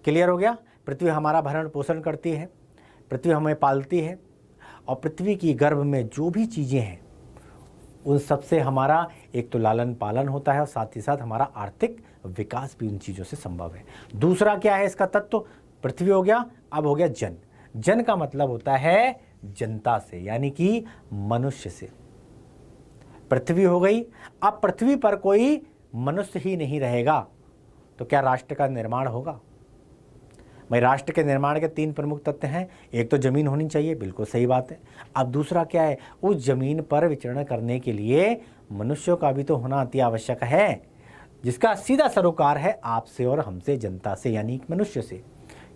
क्लियर हो गया? पृथ्वी हमारा भरण पोषण करती है, पृथ्वी हमें पालती है, और पृथ्वी की गर्भ में जो भी चीज़ें हैं उन सब से हमारा एक तो लालन पालन होता है और साथ ही साथ हमारा आर्थिक विकास भी उन चीज़ों से संभव है। दूसरा क्या है इसका तत्व? पृथ्वी हो गया, अब हो गया जन। जन का मतलब होता है जनता से, यानी कि मनुष्य से। पृथ्वी हो गई, अब पृथ्वी पर कोई मनुष्य ही नहीं रहेगा तो क्या राष्ट्र का निर्माण होगा? भाई राष्ट्र के निर्माण के 3 प्रमुख तत्व हैं। एक तो जमीन होनी चाहिए, बिल्कुल सही बात है। अब दूसरा क्या है? उस जमीन पर विचरण करने के लिए मनुष्यों का भी तो होना अति आवश्यक है, जिसका सीधा सरोकार है आपसे और हमसे, जनता से, यानी मनुष्य से।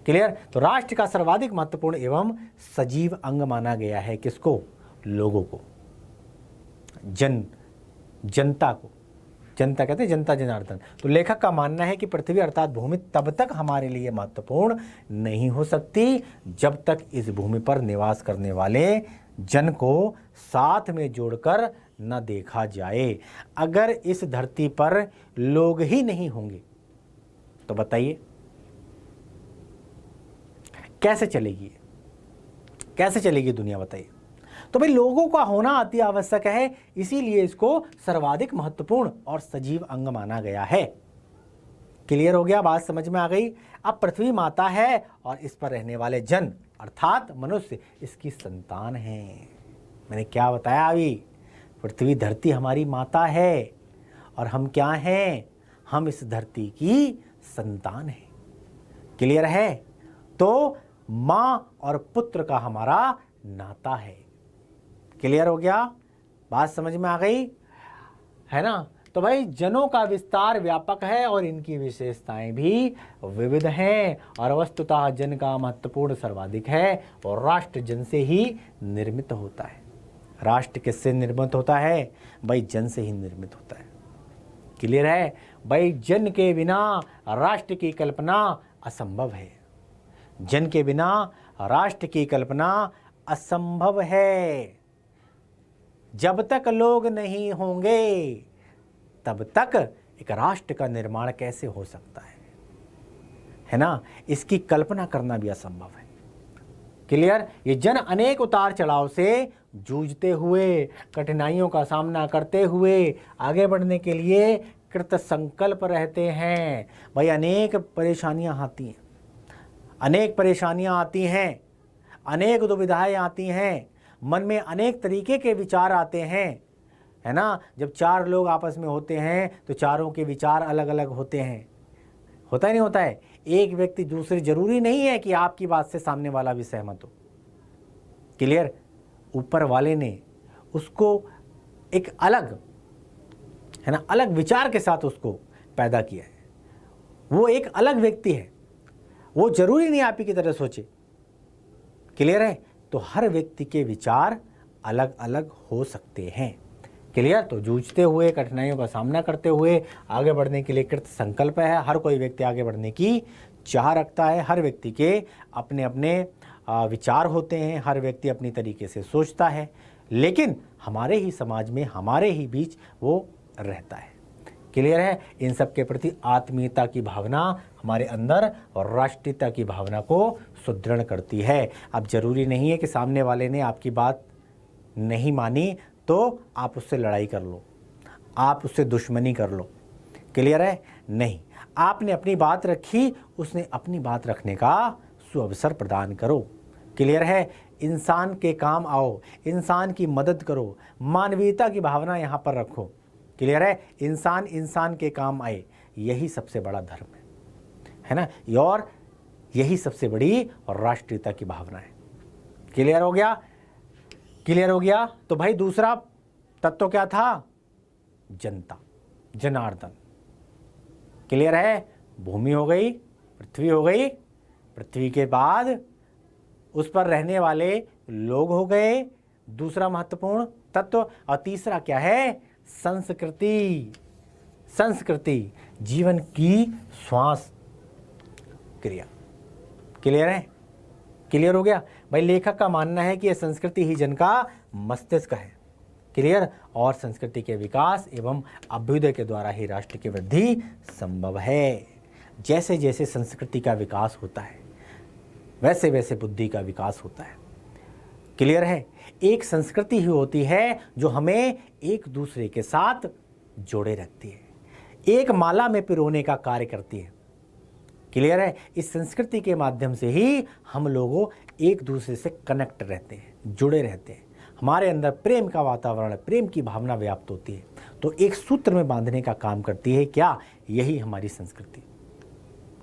क्लियर? तो राष्ट्र का सर्वाधिक महत्वपूर्ण एवं सजीव अंग माना गया है किसको? लोगों को, जनता को। जनता कहते हैं जनता जनार्दन। तो लेखक का मानना है कि पृथ्वी अर्थात भूमि तब तक हमारे लिए महत्वपूर्ण नहीं हो सकती जब तक इस भूमि पर निवास करने वाले जन को साथ में जोड़कर न देखा जाए। अगर इस धरती पर लोग ही नहीं होंगे तो बताइए कैसे चलेगी, कैसे चलेगी दुनिया, बताइए। तो भाई लोगों का होना अति आवश्यक है, इसीलिए इसको सर्वाधिक महत्वपूर्ण और सजीव अंग माना गया है। क्लियर हो गया, बात समझ में आ गई। अब पृथ्वी माता है और इस पर रहने वाले जन अर्थात मनुष्य इसकी संतान है। मैंने क्या बताया अभी, पृथ्वी धरती हमारी माता है और हम क्या हैं, हम इस धरती की संतान हैं। क्लियर है। तो माँ और पुत्र का हमारा नाता है। क्लियर हो गया, बात समझ में आ गई है ना। तो भाई जनों का विस्तार व्यापक है और इनकी विशेषताएं भी विविध हैं और वस्तुतः जन का महत्वपूर्ण सर्वाधिक है और राष्ट्र जन से ही निर्मित होता है। राष्ट्र किससे निर्मित होता है भाई, जन से ही निर्मित होता है। क्लियर है भाई, जन के बिना राष्ट्र की कल्पना असंभव है। जन के बिना राष्ट्र की कल्पना असंभव है। जब तक लोग नहीं होंगे तब तक एक राष्ट्र का निर्माण कैसे हो सकता है ना। इसकी कल्पना करना भी असंभव है। क्लियर। ये जन अनेक उतार चढ़ाव से जूझते हुए, कठिनाइयों का सामना करते हुए आगे बढ़ने के लिए कृत संकल्प रहते हैं। भाई अनेक परेशानियां आती हैं, अनेक परेशानियां आती हैं, अनेक दुविधाएं आती हैं, मन में अनेक तरीके के विचार आते हैं, है ना। जब चार लोग आपस में होते हैं तो चारों के विचार अलग अलग होते हैं, होता ही नहीं होता है। एक व्यक्ति दूसरे, जरूरी नहीं है कि आपकी बात से सामने वाला भी सहमत हो। क्लियर। ऊपर वाले ने उसको एक अलग, है ना, अलग विचार के साथ उसको पैदा किया है। वो एक अलग व्यक्ति है, वो जरूरी नहीं आप ही की तरह सोचे। क्लियर है। तो हर व्यक्ति के विचार अलग अलग हो सकते हैं। क्लियर। तो जूझते हुए, कठिनाइयों का सामना करते हुए आगे बढ़ने के लिए कृत संकल्प है। हर कोई व्यक्ति आगे बढ़ने की चाह रखता है। हर व्यक्ति के अपने अपने विचार होते हैं, हर व्यक्ति अपनी तरीके से सोचता है, लेकिन हमारे ही समाज में, हमारे ही बीच वो रहता है। क्लियर है। इन सब के प्रति आत्मीयता की भावना हमारे अंदर और राष्ट्रीयता की भावना को सुदृढ़ करती है। अब जरूरी नहीं है कि सामने वाले ने आपकी बात नहीं मानी तो आप उससे लड़ाई कर लो, आप उससे दुश्मनी कर लो। क्लियर है। नहीं, आपने अपनी बात रखी, उसने अपनी बात रखने का सुअवसर प्रदान करो। क्लियर है। इंसान के काम आओ, इंसान की मदद करो, मानवीयता की भावना यहाँ पर रखो। क्लियर है। इंसान इंसान के काम आए, यही सबसे बड़ा धर्म है ना। और यही सबसे बड़ी और राष्ट्रीयता की भावना है। क्लियर हो गया, क्लियर हो गया। तो भाई दूसरा तत्व क्या था, जनता, जनार्दन। क्लियर है। भूमि हो गई, पृथ्वी हो गई, पृथ्वी के बाद उस पर रहने वाले लोग हो गए, दूसरा महत्वपूर्ण तत्व। और तीसरा क्या है, संस्कृति। संस्कृति जीवन की श्वास क्रिया। क्लियर है, क्लियर हो गया भाई। लेखक का मानना है कि यह संस्कृति ही जन का मस्तिष्क है। क्लियर। और संस्कृति के विकास एवं अभ्युदय के द्वारा ही राष्ट्र की वृद्धि संभव है। जैसे जैसे संस्कृति का विकास होता है वैसे वैसे बुद्धि का विकास होता है। क्लियर है। एक संस्कृति ही होती है जो हमें एक दूसरे के साथ जोड़े रखती है, एक माला में पिरोने का कार्य करती है। क्लियर है। इस संस्कृति के माध्यम से ही हम लोगों एक दूसरे से कनेक्ट रहते हैं, जुड़े रहते हैं। हमारे अंदर प्रेम का वातावरण, प्रेम की भावना व्याप्त होती है, तो एक सूत्र में बांधने का काम करती है। क्या, यही हमारी संस्कृति।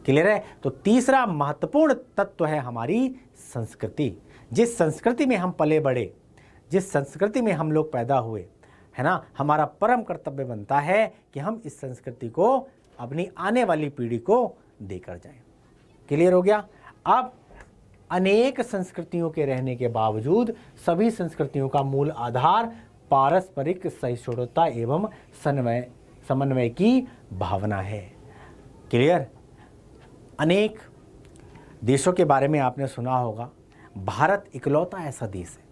क्लियर है। तो तीसरा महत्वपूर्ण तत्व है हमारी संस्कृति। जिस संस्कृति में हम पले बढ़े, जिस संस्कृति में हम लोग पैदा हुए, है ना, हमारा परम कर्तव्य बनता है कि हम इस संस्कृति को अपनी आने वाली पीढ़ी को देकर जाएं। क्लियर हो गया। अब अनेक संस्कृतियों के रहने के बावजूद सभी संस्कृतियों का मूल आधार पारस्परिक सहिष्णुता एवं समन्वय की भावना है। क्लियर? अनेक देशों के बारे में आपने सुना होगा, भारत इकलौता ऐसा देश है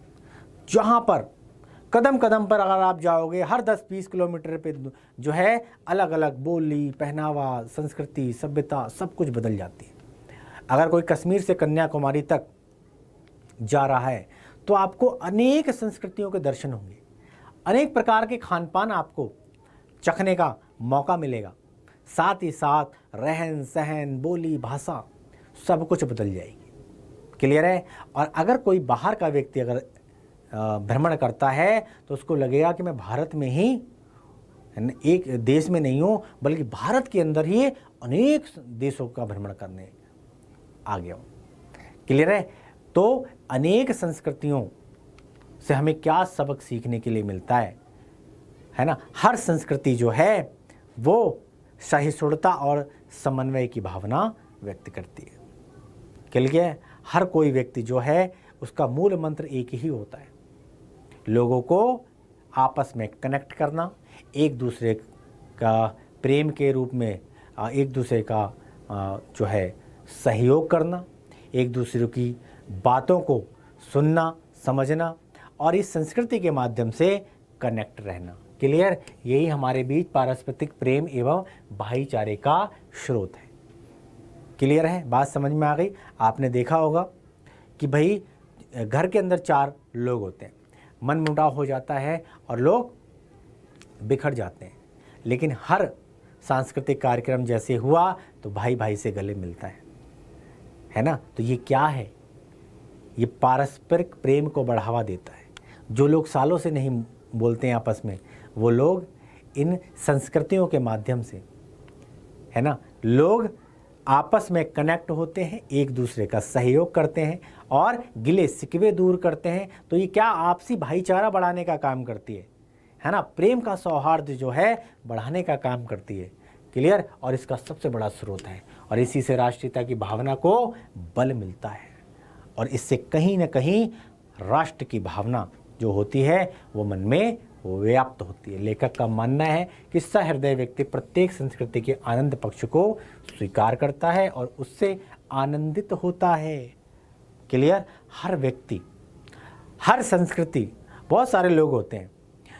जहाँ पर कदम कदम पर अगर आप जाओगे, हर 10-20 किलोमीटर पे जो है अलग अलग बोली, पहनावा, संस्कृति, सभ्यता सब कुछ बदल जाती है। अगर कोई कश्मीर से कन्याकुमारी तक जा रहा है तो आपको अनेक संस्कृतियों के दर्शन होंगे, अनेक प्रकार के खान पान आपको चखने का मौका मिलेगा, साथ ही साथ रहन सहन, बोली, भाषा सब कुछ बदल जाएगी। क्लियर है? और अगर कोई बाहर का व्यक्ति अगर भ्रमण करता है तो उसको लगेगा कि मैं भारत में ही, एक देश में नहीं हूँ बल्कि भारत के अंदर ही अनेक देशों का भ्रमण करने आ गया हूँ। क्लियर है? तो अनेक संस्कृतियों से हमें क्या सबक सीखने के लिए मिलता है ना? हर संस्कृति जो है वो सहिष्णुता और समन्वय की भावना व्यक्त करती है। क्लियर है? हर कोई व्यक्ति जो है उसका मूल मंत्र एक ही होता है, लोगों को आपस में कनेक्ट करना, एक दूसरे का प्रेम के रूप में एक दूसरे का जो है सहयोग करना, एक दूसरे की बातों को सुनना, समझना और इस संस्कृति के माध्यम से कनेक्ट रहना। क्लियर? यही हमारे बीच पारस्परिक प्रेम एवं भाईचारे का स्रोत है। क्लियर है? बात समझ में आ गई? आपने देखा होगा कि भाई घर के अंदर 4 लोग होते हैं, मनमुटाव हो जाता है और लोग बिखर जाते हैं, लेकिन हर सांस्कृतिक कार्यक्रम जैसे हुआ तो भाई भाई से गले मिलता है ना? तो ये क्या है? ये पारस्परिक प्रेम को बढ़ावा देता है। जो लोग सालों से नहीं बोलते हैं आपस में, वो लोग इन संस्कृतियों के माध्यम से, है ना, लोग आपस में कनेक्ट होते हैं, एक दूसरे का सहयोग करते हैं और गिले शिकवे दूर करते हैं। तो ये क्या आपसी भाईचारा बढ़ाने का काम करती है ना? प्रेम का सौहार्द जो है बढ़ाने का काम करती है। क्लियर? और इसका सबसे बड़ा स्रोत है और इसी से राष्ट्रीयता की भावना को बल मिलता है और इससे कहीं ना कहीं राष्ट्र की भावना जो होती है वो मन में व्याप्त होती है। लेखक का मानना है कि सहृदय व्यक्ति प्रत्येक संस्कृति के आनंद पक्ष को स्वीकार करता है और उससे आनंदित होता है। क्लियर? हर व्यक्ति, हर संस्कृति, बहुत सारे लोग होते हैं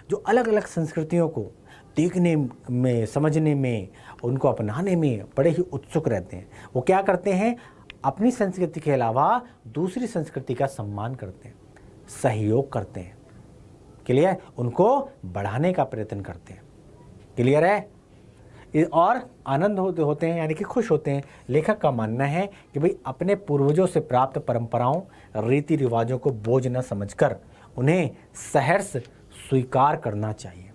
जो अलग अलग संस्कृतियों को देखने में, समझने में, उनको अपनाने में बड़े ही उत्सुक रहते हैं। वो क्या करते हैं? अपनी संस्कृति के अलावा दूसरी संस्कृति का सम्मान करते हैं, सहयोग करते हैं। क्लियर? उनको बढ़ाने का प्रयत्न करते हैं। क्लियर है? और आनंद होते हैं यानी कि खुश होते हैं। लेखक का मानना है कि भाई अपने पूर्वजों से प्राप्त परंपराओं, रीति रिवाजों को बोझ न समझकर उन्हें सहर्ष स्वीकार करना चाहिए।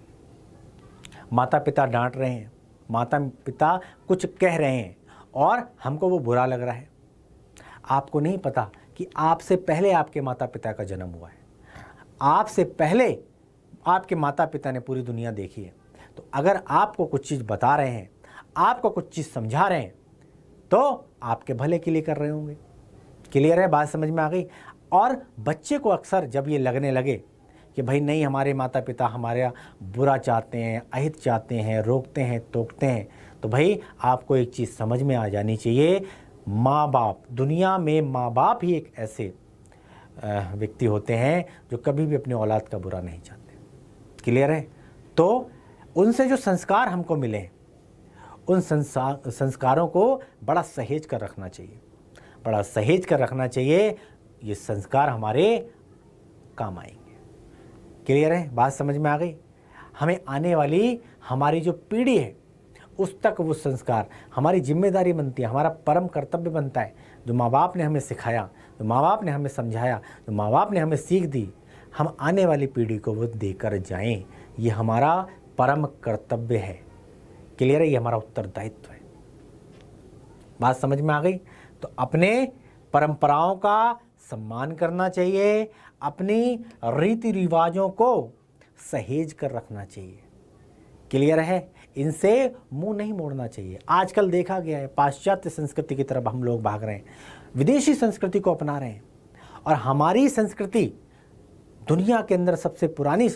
माता पिता डांट रहे हैं, माता पिता कुछ कह रहे हैं और हमको वो बुरा लग रहा है। आपको नहीं पता कि आपसे पहले आपके माता पिता का जन्म हुआ है, आपसे पहले आपके माता पिता ने पूरी दुनिया देखी है। तो अगर आपको कुछ चीज़ बता रहे हैं, आपको कुछ चीज़ समझा रहे हैं, तो आपके भले के लिए कर रहे होंगे। क्लियर है? बात समझ में आ गई? और बच्चे को अक्सर जब ये लगने लगे कि भाई नहीं, हमारे माता पिता हमारा बुरा चाहते हैं, अहित चाहते हैं, रोकते हैं, टोकते हैं, तो भाई आपको एक चीज़ समझ में आ जानी चाहिए, माँ बाप, दुनिया में माँ बाप ही एक ऐसे व्यक्ति होते हैं जो कभी भी अपनी औलाद का बुरा नहीं चाहते। क्लियर है? तो उनसे जो संस्कार हमको मिले, उन संस्कारों को बड़ा सहेज कर रखना चाहिए, बड़ा सहेज कर रखना चाहिए। ये संस्कार हमारे काम आएंगे। क्लियर है? बात समझ में आ गई? हमें आने वाली हमारी जो पीढ़ी है उस तक वो संस्कार हमारी जिम्मेदारी बनती है, हमारा परम कर्तव्य बनता है। जो माँ बाप ने हमें सिखाया, जो माँ बाप ने हमें समझाया, जो माँ बाप ने हमें सीख दी, हम आने वाली पीढ़ी को वो देकर जाएं। ये हमारा परम कर्तव्य है। क्लियर है? ये हमारा उत्तरदायित्व है। बात समझ में आ गई? तो अपने परंपराओं का सम्मान करना चाहिए, अपनी रीति रिवाजों को सहेज कर रखना चाहिए। क्लियर है? इनसे मुंह नहीं मोड़ना चाहिए। आजकल देखा गया है पाश्चात्य संस्कृति की तरफ हम लोग भाग रहे हैं, विदेशी संस्कृति को अपना रहे हैं और हमारी संस्कृति दुनिया के अंदर सबसे पुरानी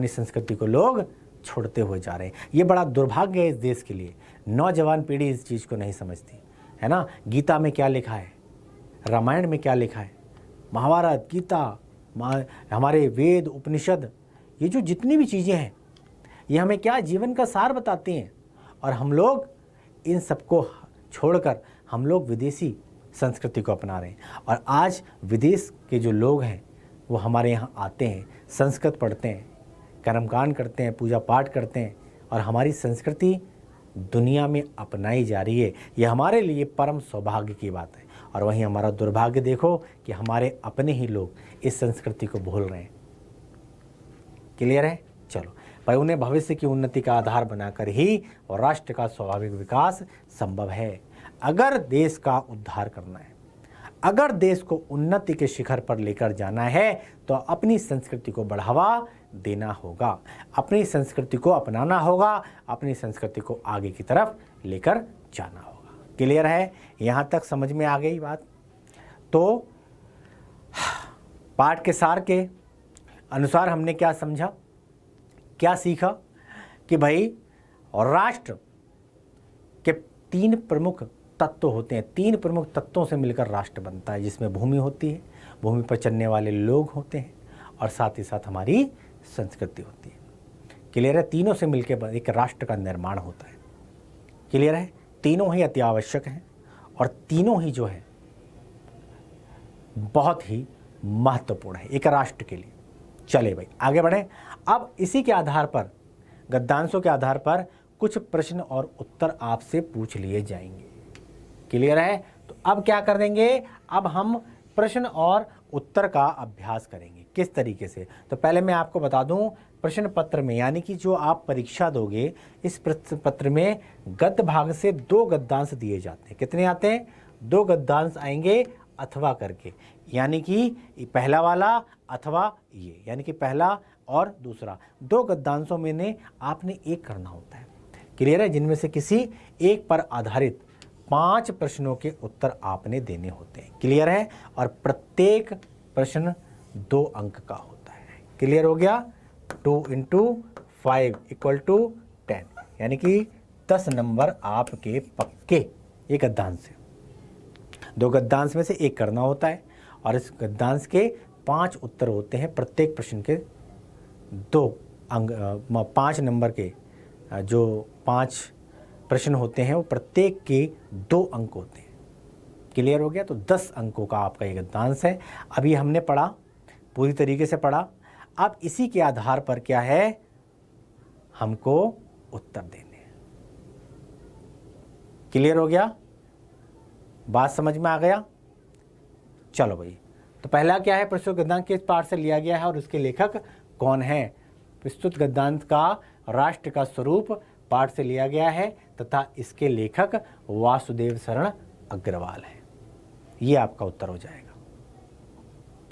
संस्कृति को लोग छोड़ते हुए जा रहे हैं। ये बड़ा दुर्भाग्य है इस देश के लिए। नौजवान पीढ़ी इस चीज़ को नहीं समझती है ना। गीता में क्या लिखा है, रामायण में क्या लिखा है, महाभारत, गीता, हमारे वेद, उपनिषद, ये जो जितनी भी चीज़ें हैं ये हमें क्या जीवन का सार बताती हैं। और हम लोग इन सबको छोड़कर हम लोग विदेशी संस्कृति को अपना रहे हैं। और आज विदेश के जो लोग हैं वो हमारे यहाँ आते हैं, संस्कृत पढ़ते हैं, कर्मकांड करते हैं, पूजा पाठ करते हैं और हमारी संस्कृति दुनिया में अपनाई जा रही है। ये हमारे लिए परम सौभाग्य की बात है। और वहीं हमारा दुर्भाग्य देखो कि हमारे अपने ही लोग इस संस्कृति को भूल रहे हैं। क्लियर है? चलो, पर उन्हें भविष्य की उन्नति का आधार बनाकर ही और राष्ट्र का स्वाभाविक विकास संभव है। अगर देश का उद्धार करना है, अगर देश को उन्नति के शिखर पर लेकर जाना है तो अपनी संस्कृति को बढ़ावा देना होगा, अपनी संस्कृति को अपनाना होगा, अपनी संस्कृति को आगे की तरफ लेकर जाना होगा। क्लियर है? यहाँ तक समझ में आ गई बात? तो पाठ के सार के अनुसार हमने क्या समझा, क्या सीखा कि भाई और राष्ट्र के 3 प्रमुख तत्व होते हैं। 3 प्रमुख तत्वों से मिलकर राष्ट्र बनता है, जिसमें भूमि होती है, भूमि पर चलने वाले लोग होते हैं और साथ ही साथ हमारी संस्कृति होती है। क्लियर है? तीनों से मिलकर एक राष्ट्र का निर्माण होता है। क्लियर है? तीनों ही अति आवश्यक हैं और तीनों ही जो है बहुत ही महत्वपूर्ण है एक राष्ट्र के लिए। चले भाई आगे बढ़ें। अब इसी के आधार पर, गद्यांशों के आधार पर कुछ प्रश्न और उत्तर आपसे पूछ लिए जाएंगे। क्लियर है? तो अब क्या कर देंगे, अब हम प्रश्न और उत्तर का अभ्यास करेंगे। किस तरीके से? तो पहले मैं आपको बता दूं, प्रश्न पत्र में यानी कि जो आप परीक्षा दोगे इस प्रश्न पत्र में गद्य भाग से 2 गद्यांश दिए जाते हैं। कितने आते हैं? 2 गद्यांश आएंगे अथवा करके, यानी कि पहला वाला अथवा ये, यानी कि पहला और दूसरा 2 गद्यांशों में ने आपने एक करना होता है। क्लियर है? जिनमें से किसी एक पर आधारित 5 प्रश्नों के उत्तर आपने देने होते हैं। क्लियर है? और प्रत्येक प्रश्न 2 अंक का होता है। क्लियर हो गया? 2 × 5 = 10, यानी कि 10 नंबर आपके पक्के एक गद्यांश से। 2 गद्यांश में से एक करना होता है और इस गद्यांश के 5 उत्तर होते हैं। प्रत्येक प्रश्न के 2 अंक, 5 नंबर के जो 5 प्रश्न होते हैं वो प्रत्येक के 2 अंक होते हैं। क्लियर हो गया? तो 10 अंकों का आपका ये गद्यांश है। अभी हमने पढ़ा, पूरी तरीके से पढ़ा। अब इसी के आधार पर क्या है, हमको उत्तर देने हैं। क्लियर हो गया? बात समझ में आ गया? चलो भाई, तो पहला क्या है, प्रस्तुत गद्यांश किस पाठ से लिया गया है और उसके लेखक कौन है? प्रस्तुत गद्यांश का राष्ट्र का स्वरूप पाठ से लिया गया है तथा इसके लेखक वासुदेव शरण अग्रवाल है। ये आपका उत्तर हो जाएगा।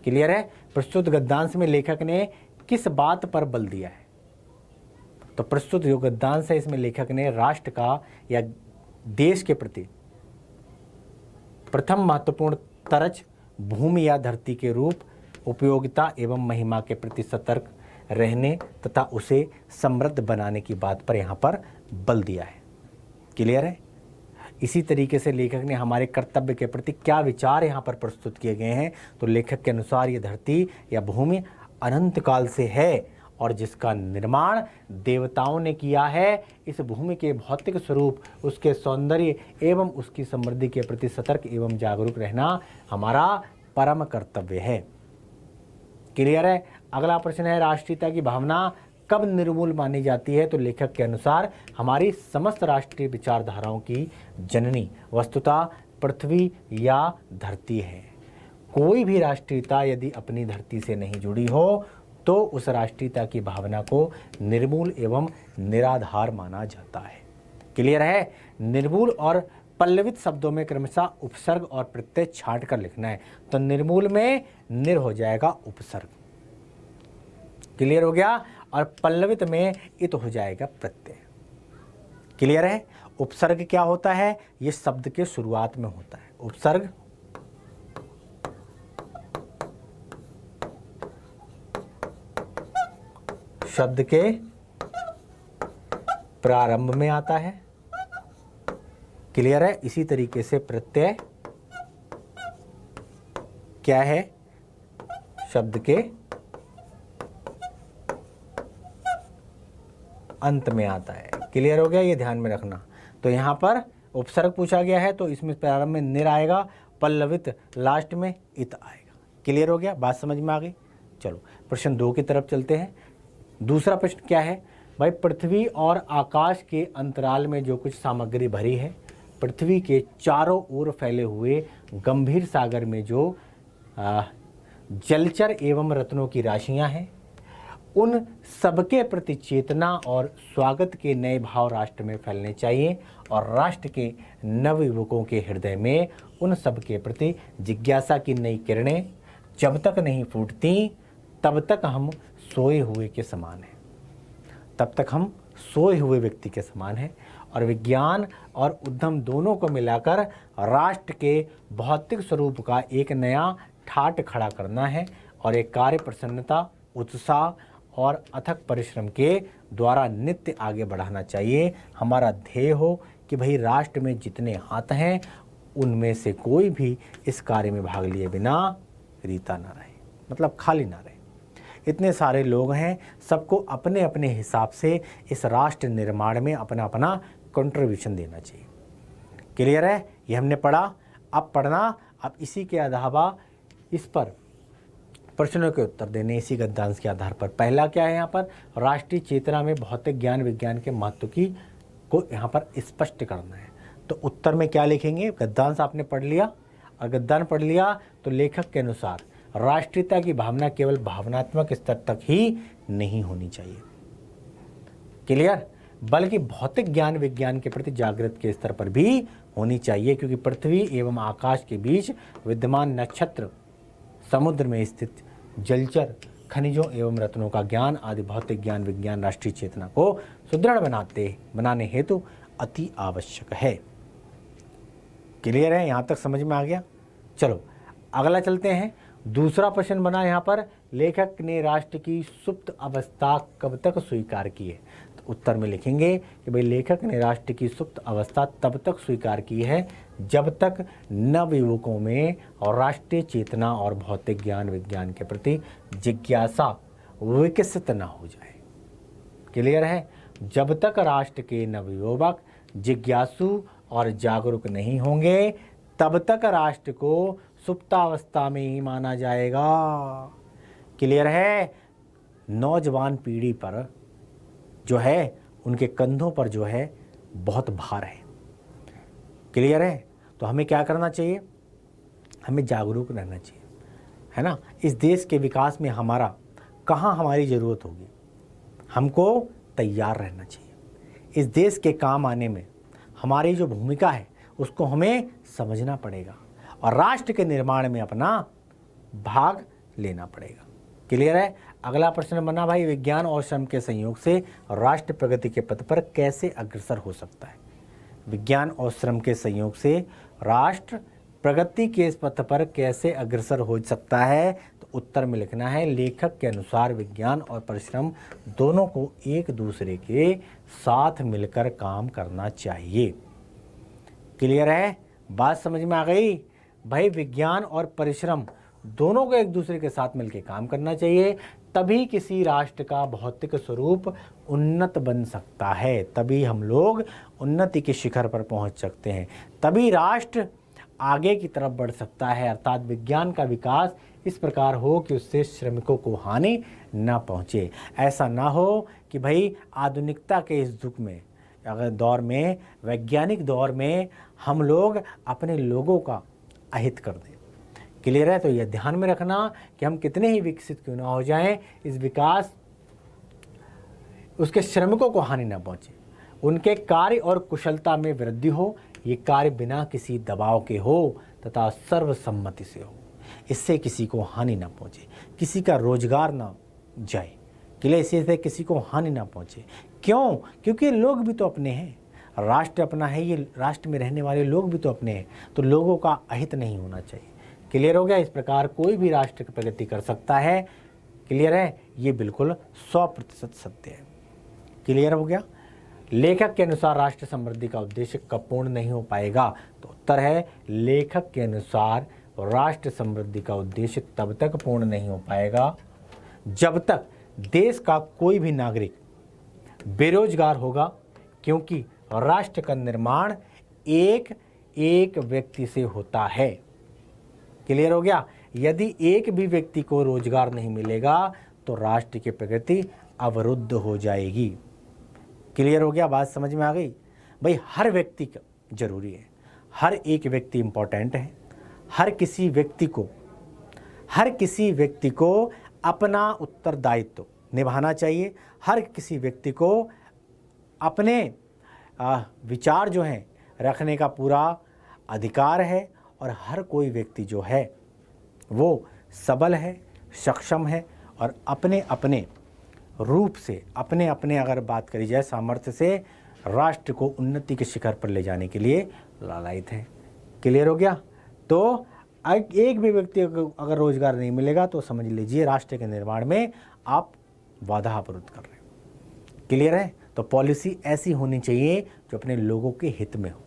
क्लियर है? प्रस्तुत गद्यांश में लेखक ने किस बात पर बल दिया है? तो प्रस्तुत जो गद्यांश है इसमें लेखक ने राष्ट्र का या देश के प्रति प्रथम महत्वपूर्ण तरज भूमि या धरती के रूप, उपयोगिता एवं महिमा के प्रति सतर्क रहने तथा उसे समृद्ध बनाने की बात पर यहाँ पर बल दिया है। क्लियर है? इसी तरीके से लेखक ने हमारे कर्तव्य के प्रति क्या विचार यहाँ पर प्रस्तुत किए गए हैं। तो लेखक के अनुसार ये धरती या भूमि अनंत काल से है और जिसका निर्माण देवताओं ने किया है। इस भूमि के भौतिक स्वरूप, उसके सौंदर्य एवं उसकी समृद्धि के प्रति सतर्क एवं जागरूक रहना हमारा परम कर्तव्य है। क्लियर है? अगला प्रश्न है, राष्ट्रीयता की भावना कब निर्मूल मानी जाती है? तो लेखक के अनुसार हमारी समस्त राष्ट्रीय विचारधाराओं की जननी वस्तुतः पृथ्वी या धरती है। कोई भी राष्ट्रीयता यदि अपनी धरती से नहीं जुड़ी हो तो उस राष्ट्रीयता की भावना को निर्मूल एवं निराधार माना जाता है। क्लियर है? निर्मूल और पल्लवित शब्दों में क्रमशः उपसर्ग और प्रत्यय छांट कर लिखना है। तो निर्मूल में निर हो जाएगा उपसर्ग। क्लियर हो गया? और पल्लवित में इत हो जाएगा प्रत्यय। क्लियर है? उपसर्ग क्या होता है? ये शब्द के शुरुआत में होता है। उपसर्ग शब्द के प्रारंभ में आता है। क्लियर है। इसी तरीके से प्रत्यय क्या है, शब्द के अंत में आता है। क्लियर हो गया, ये ध्यान में रखना। तो यहाँ पर उपसर्ग पूछा गया है तो इसमें प्रारंभ में निर आएगा, पल्लवित लास्ट में इत आएगा। क्लियर हो गया, बात समझ में आ गई। चलो प्रश्न 2 की तरफ चलते हैं। दूसरा प्रश्न क्या है भाई, पृथ्वी और आकाश के अंतराल में जो कुछ सामग्री भरी है, पृथ्वी के चारों ओर फैले हुए गंभीर सागर में जो जलचर एवं रत्नों की राशियां हैं, उन सबके प्रति चेतना और स्वागत के नए भाव राष्ट्र में फैलने चाहिए और राष्ट्र के नवयुवकों के हृदय में उन सबके प्रति जिज्ञासा की नई किरणें जब तक नहीं फूटती तब तक हम सोए हुए के समान हैं, तब तक हम सोए हुए व्यक्ति के समान हैं। और विज्ञान और उद्यम दोनों को मिलाकर राष्ट्र के भौतिक स्वरूप का एक नया ठाट खड़ा करना है और एक कार्य प्रसन्नता, उत्साह और अथक परिश्रम के द्वारा नित्य आगे बढ़ाना चाहिए। हमारा ध्येय हो कि भाई राष्ट्र में जितने हाथ हैं उनमें से कोई भी इस कार्य में भाग लिए बिना रीता ना रहे, मतलब खाली ना रहे। इतने सारे लोग हैं, सबको अपने अपने हिसाब से इस राष्ट्र निर्माण में अपना अपना कंट्रीब्यूशन देना चाहिए। क्लियर है, ये हमने पढ़ा। अब पढ़ना, अब इसी के अलावा इस पर प्रश्नों के उत्तर देने, इसी गद्यांश के आधार पर। पहला क्या है यहाँ पर, राष्ट्रीय चेतना में भौतिक ज्ञान विज्ञान के महत्व की को यहाँ पर स्पष्ट करना है। तो उत्तर में क्या लिखेंगे, गद्यांश आपने पढ़ लिया और गद्यांश पढ़ लिया तो लेखक के अनुसार राष्ट्रीयता की भावना केवल भावनात्मक स्तर तक ही नहीं होनी चाहिए, क्लियर, बल्कि भौतिक ज्ञान विज्ञान के प्रति जागृत के स्तर पर भी होनी चाहिए, क्योंकि पृथ्वी एवं आकाश के बीच विद्यमान नक्षत्र, समुद्र में स्थित जलचर, खनिजों एवं रत्नों का ज्ञान आदि भौतिक ज्ञान विज्ञान राष्ट्रीय चेतना को सुदृढ़ बनाने हेतु अति आवश्यक है। क्लियर है, यहाँ तक समझ में आ गया। चलो अगला चलते हैं। दूसरा प्रश्न बना यहाँ पर, लेखक ने राष्ट्र की सुप्त अवस्था कब तक स्वीकार की है। तो उत्तर में लिखेंगे कि भाई लेखक ने राष्ट्र की सुप्त अवस्था तब तक स्वीकार की है जब तक नवयुवकों में और राष्ट्रीय चेतना और भौतिक ज्ञान विज्ञान के प्रति जिज्ञासा विकसित न हो जाए। क्लियर है, जब तक राष्ट्र के नवयुवक जिज्ञासु और जागरूक नहीं होंगे तब तक राष्ट्र को सुप्तावस्था में ही माना जाएगा। क्लियर है, नौजवान पीढ़ी पर जो है, उनके कंधों पर जो है बहुत भार है। क्लियर है, तो हमें क्या करना चाहिए, हमें जागरूक रहना चाहिए, है ना। इस देश के विकास में हमारा कहाँ हमारी ज़रूरत होगी, हमको तैयार रहना चाहिए। इस देश के काम आने में हमारी जो भूमिका है उसको हमें समझना पड़ेगा और राष्ट्र के निर्माण में अपना भाग लेना पड़ेगा। क्लियर है। अगला प्रश्न बना भाई, विज्ञान और श्रम के संयोग से राष्ट्र प्रगति के पथ पर कैसे अग्रसर हो सकता है। विज्ञान और श्रम के संयोग से राष्ट्र प्रगति के इस पथ पर कैसे अग्रसर हो सकता है। तो उत्तर में लिखना है, लेखक के अनुसार विज्ञान और परिश्रम दोनों को एक दूसरे के साथ मिलकर काम करना चाहिए। क्लियर है, बात समझ में आ गई भाई। विज्ञान और परिश्रम दोनों को एक दूसरे के साथ मिलकर काम करना चाहिए, तभी किसी राष्ट्र का भौतिक स्वरूप उन्नत बन सकता है, तभी हम लोग उन्नति के शिखर पर पहुंच सकते हैं, तभी राष्ट्र आगे की तरफ बढ़ सकता है। अर्थात विज्ञान का विकास इस प्रकार हो कि उससे श्रमिकों को हानि न पहुंचे। ऐसा ना हो कि भाई आधुनिकता के इस युग में, अगर दौर में, वैज्ञानिक दौर में हम लोग अपने लोगों का अहित कर दें। क्लियर है, तो यह ध्यान में रखना कि हम कितने ही विकसित क्यों ना हो जाएं, इस विकास उसके श्रमिकों को हानि न पहुंचे, उनके कार्य और कुशलता में वृद्धि हो। ये कार्य बिना किसी दबाव के हो तथा सर्वसम्मति से हो, इससे किसी को हानि न पहुंचे, किसी का रोजगार ना जाए। क्लियर, इससे किसी को हानि ना पहुंचे। क्यों? क्योंकि लोग भी तो अपने हैं, राष्ट्र अपना है, ये राष्ट्र में रहने वाले लोग भी तो अपने हैं, तो लोगों का अहित नहीं होना चाहिए। क्लियर हो गया। इस प्रकार कोई भी राष्ट्र की प्रगति कर सकता है। क्लियर है, ये बिल्कुल 100% सत्य है। क्लियर हो गया। लेखक के अनुसार राष्ट्र समृद्धि का उद्देश्य कब पूर्ण नहीं हो पाएगा? तो उत्तर है लेखक के अनुसार राष्ट्र समृद्धि का उद्देश्य तब तक पूर्ण नहीं हो पाएगा जब तक देश का कोई भी नागरिक बेरोजगार होगा, क्योंकि राष्ट्र का निर्माण एक एक व्यक्ति से होता है। क्लियर हो गया? यदि एक भी व्यक्ति को रोजगार नहीं मिलेगा तो राष्ट्र की प्रगति अवरुद्ध हो जाएगी। क्लियर हो गया? बात समझ में आ गई? भाई हर व्यक्ति का जरूरी है, हर एक व्यक्ति इंपॉर्टेंट है। हर किसी व्यक्ति को अपना उत्तरदायित्व निभाना चाहिए। हर किसी व्यक्ति को अपने विचार जो हैं रखने का पूरा अधिकार है, और हर कोई व्यक्ति जो है वो सबल है, सक्षम है, और अपने अपने रूप से, अपने अपने अगर बात करी जाए सामर्थ्य से राष्ट्र को उन्नति के शिखर पर ले जाने के लिए लालायित है। क्लियर हो गया? तो एक भी व्यक्ति को अगर रोजगार नहीं मिलेगा तो समझ लीजिए राष्ट्र के निर्माण में आप बाधा अवरुद्ध कर रहे हो। क्लियर है? तो पॉलिसी ऐसी होनी चाहिए जो अपने लोगों के हित में हो,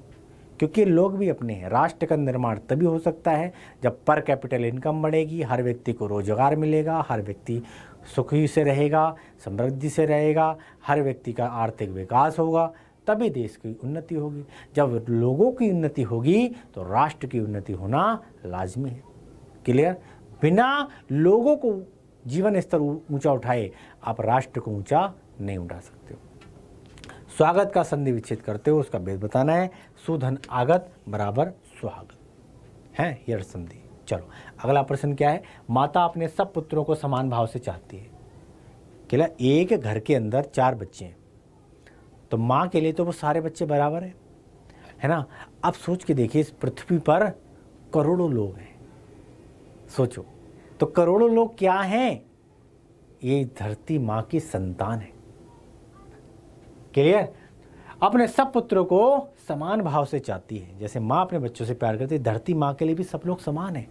क्योंकि लोग भी अपने हैं। राष्ट्र का निर्माण तभी हो सकता है जब पर कैपिटल इनकम बढ़ेगी, हर व्यक्ति को रोजगार मिलेगा, हर व्यक्ति सुखी से रहेगा, समृद्धि से रहेगा, हर व्यक्ति का आर्थिक विकास होगा, तभी देश की उन्नति होगी। जब लोगों की उन्नति होगी तो राष्ट्र की उन्नति होना लाजमी है। क्लियर? बिना लोगों को जीवन स्तर ऊंचा उठाए आप राष्ट्र को ऊंचा नहीं उठा सकते हो। स्वागत का संधि विच्छेद करते हो उसका भेद बताना है। सुधन आगत बराबर सुहागत है ये संधि। चलो अगला प्रश्न क्या है? माता अपने सब पुत्रों को समान भाव से चाहती है। क्या एक घर के अंदर 4 बच्चे हैं तो माँ के लिए तो वो सारे बच्चे बराबर हैं, है ना? अब सोच के देखिए, इस पृथ्वी पर करोड़ों लोग हैं। सोचो तो करोड़ों लोग क्या हैं? ये धरती माँ की संतान है। क्लियर? अपने सब पुत्रों को समान भाव से चाहती है। जैसे माँ अपने बच्चों से प्यार करती है, धरती माँ के लिए भी सब लोग समान हैं।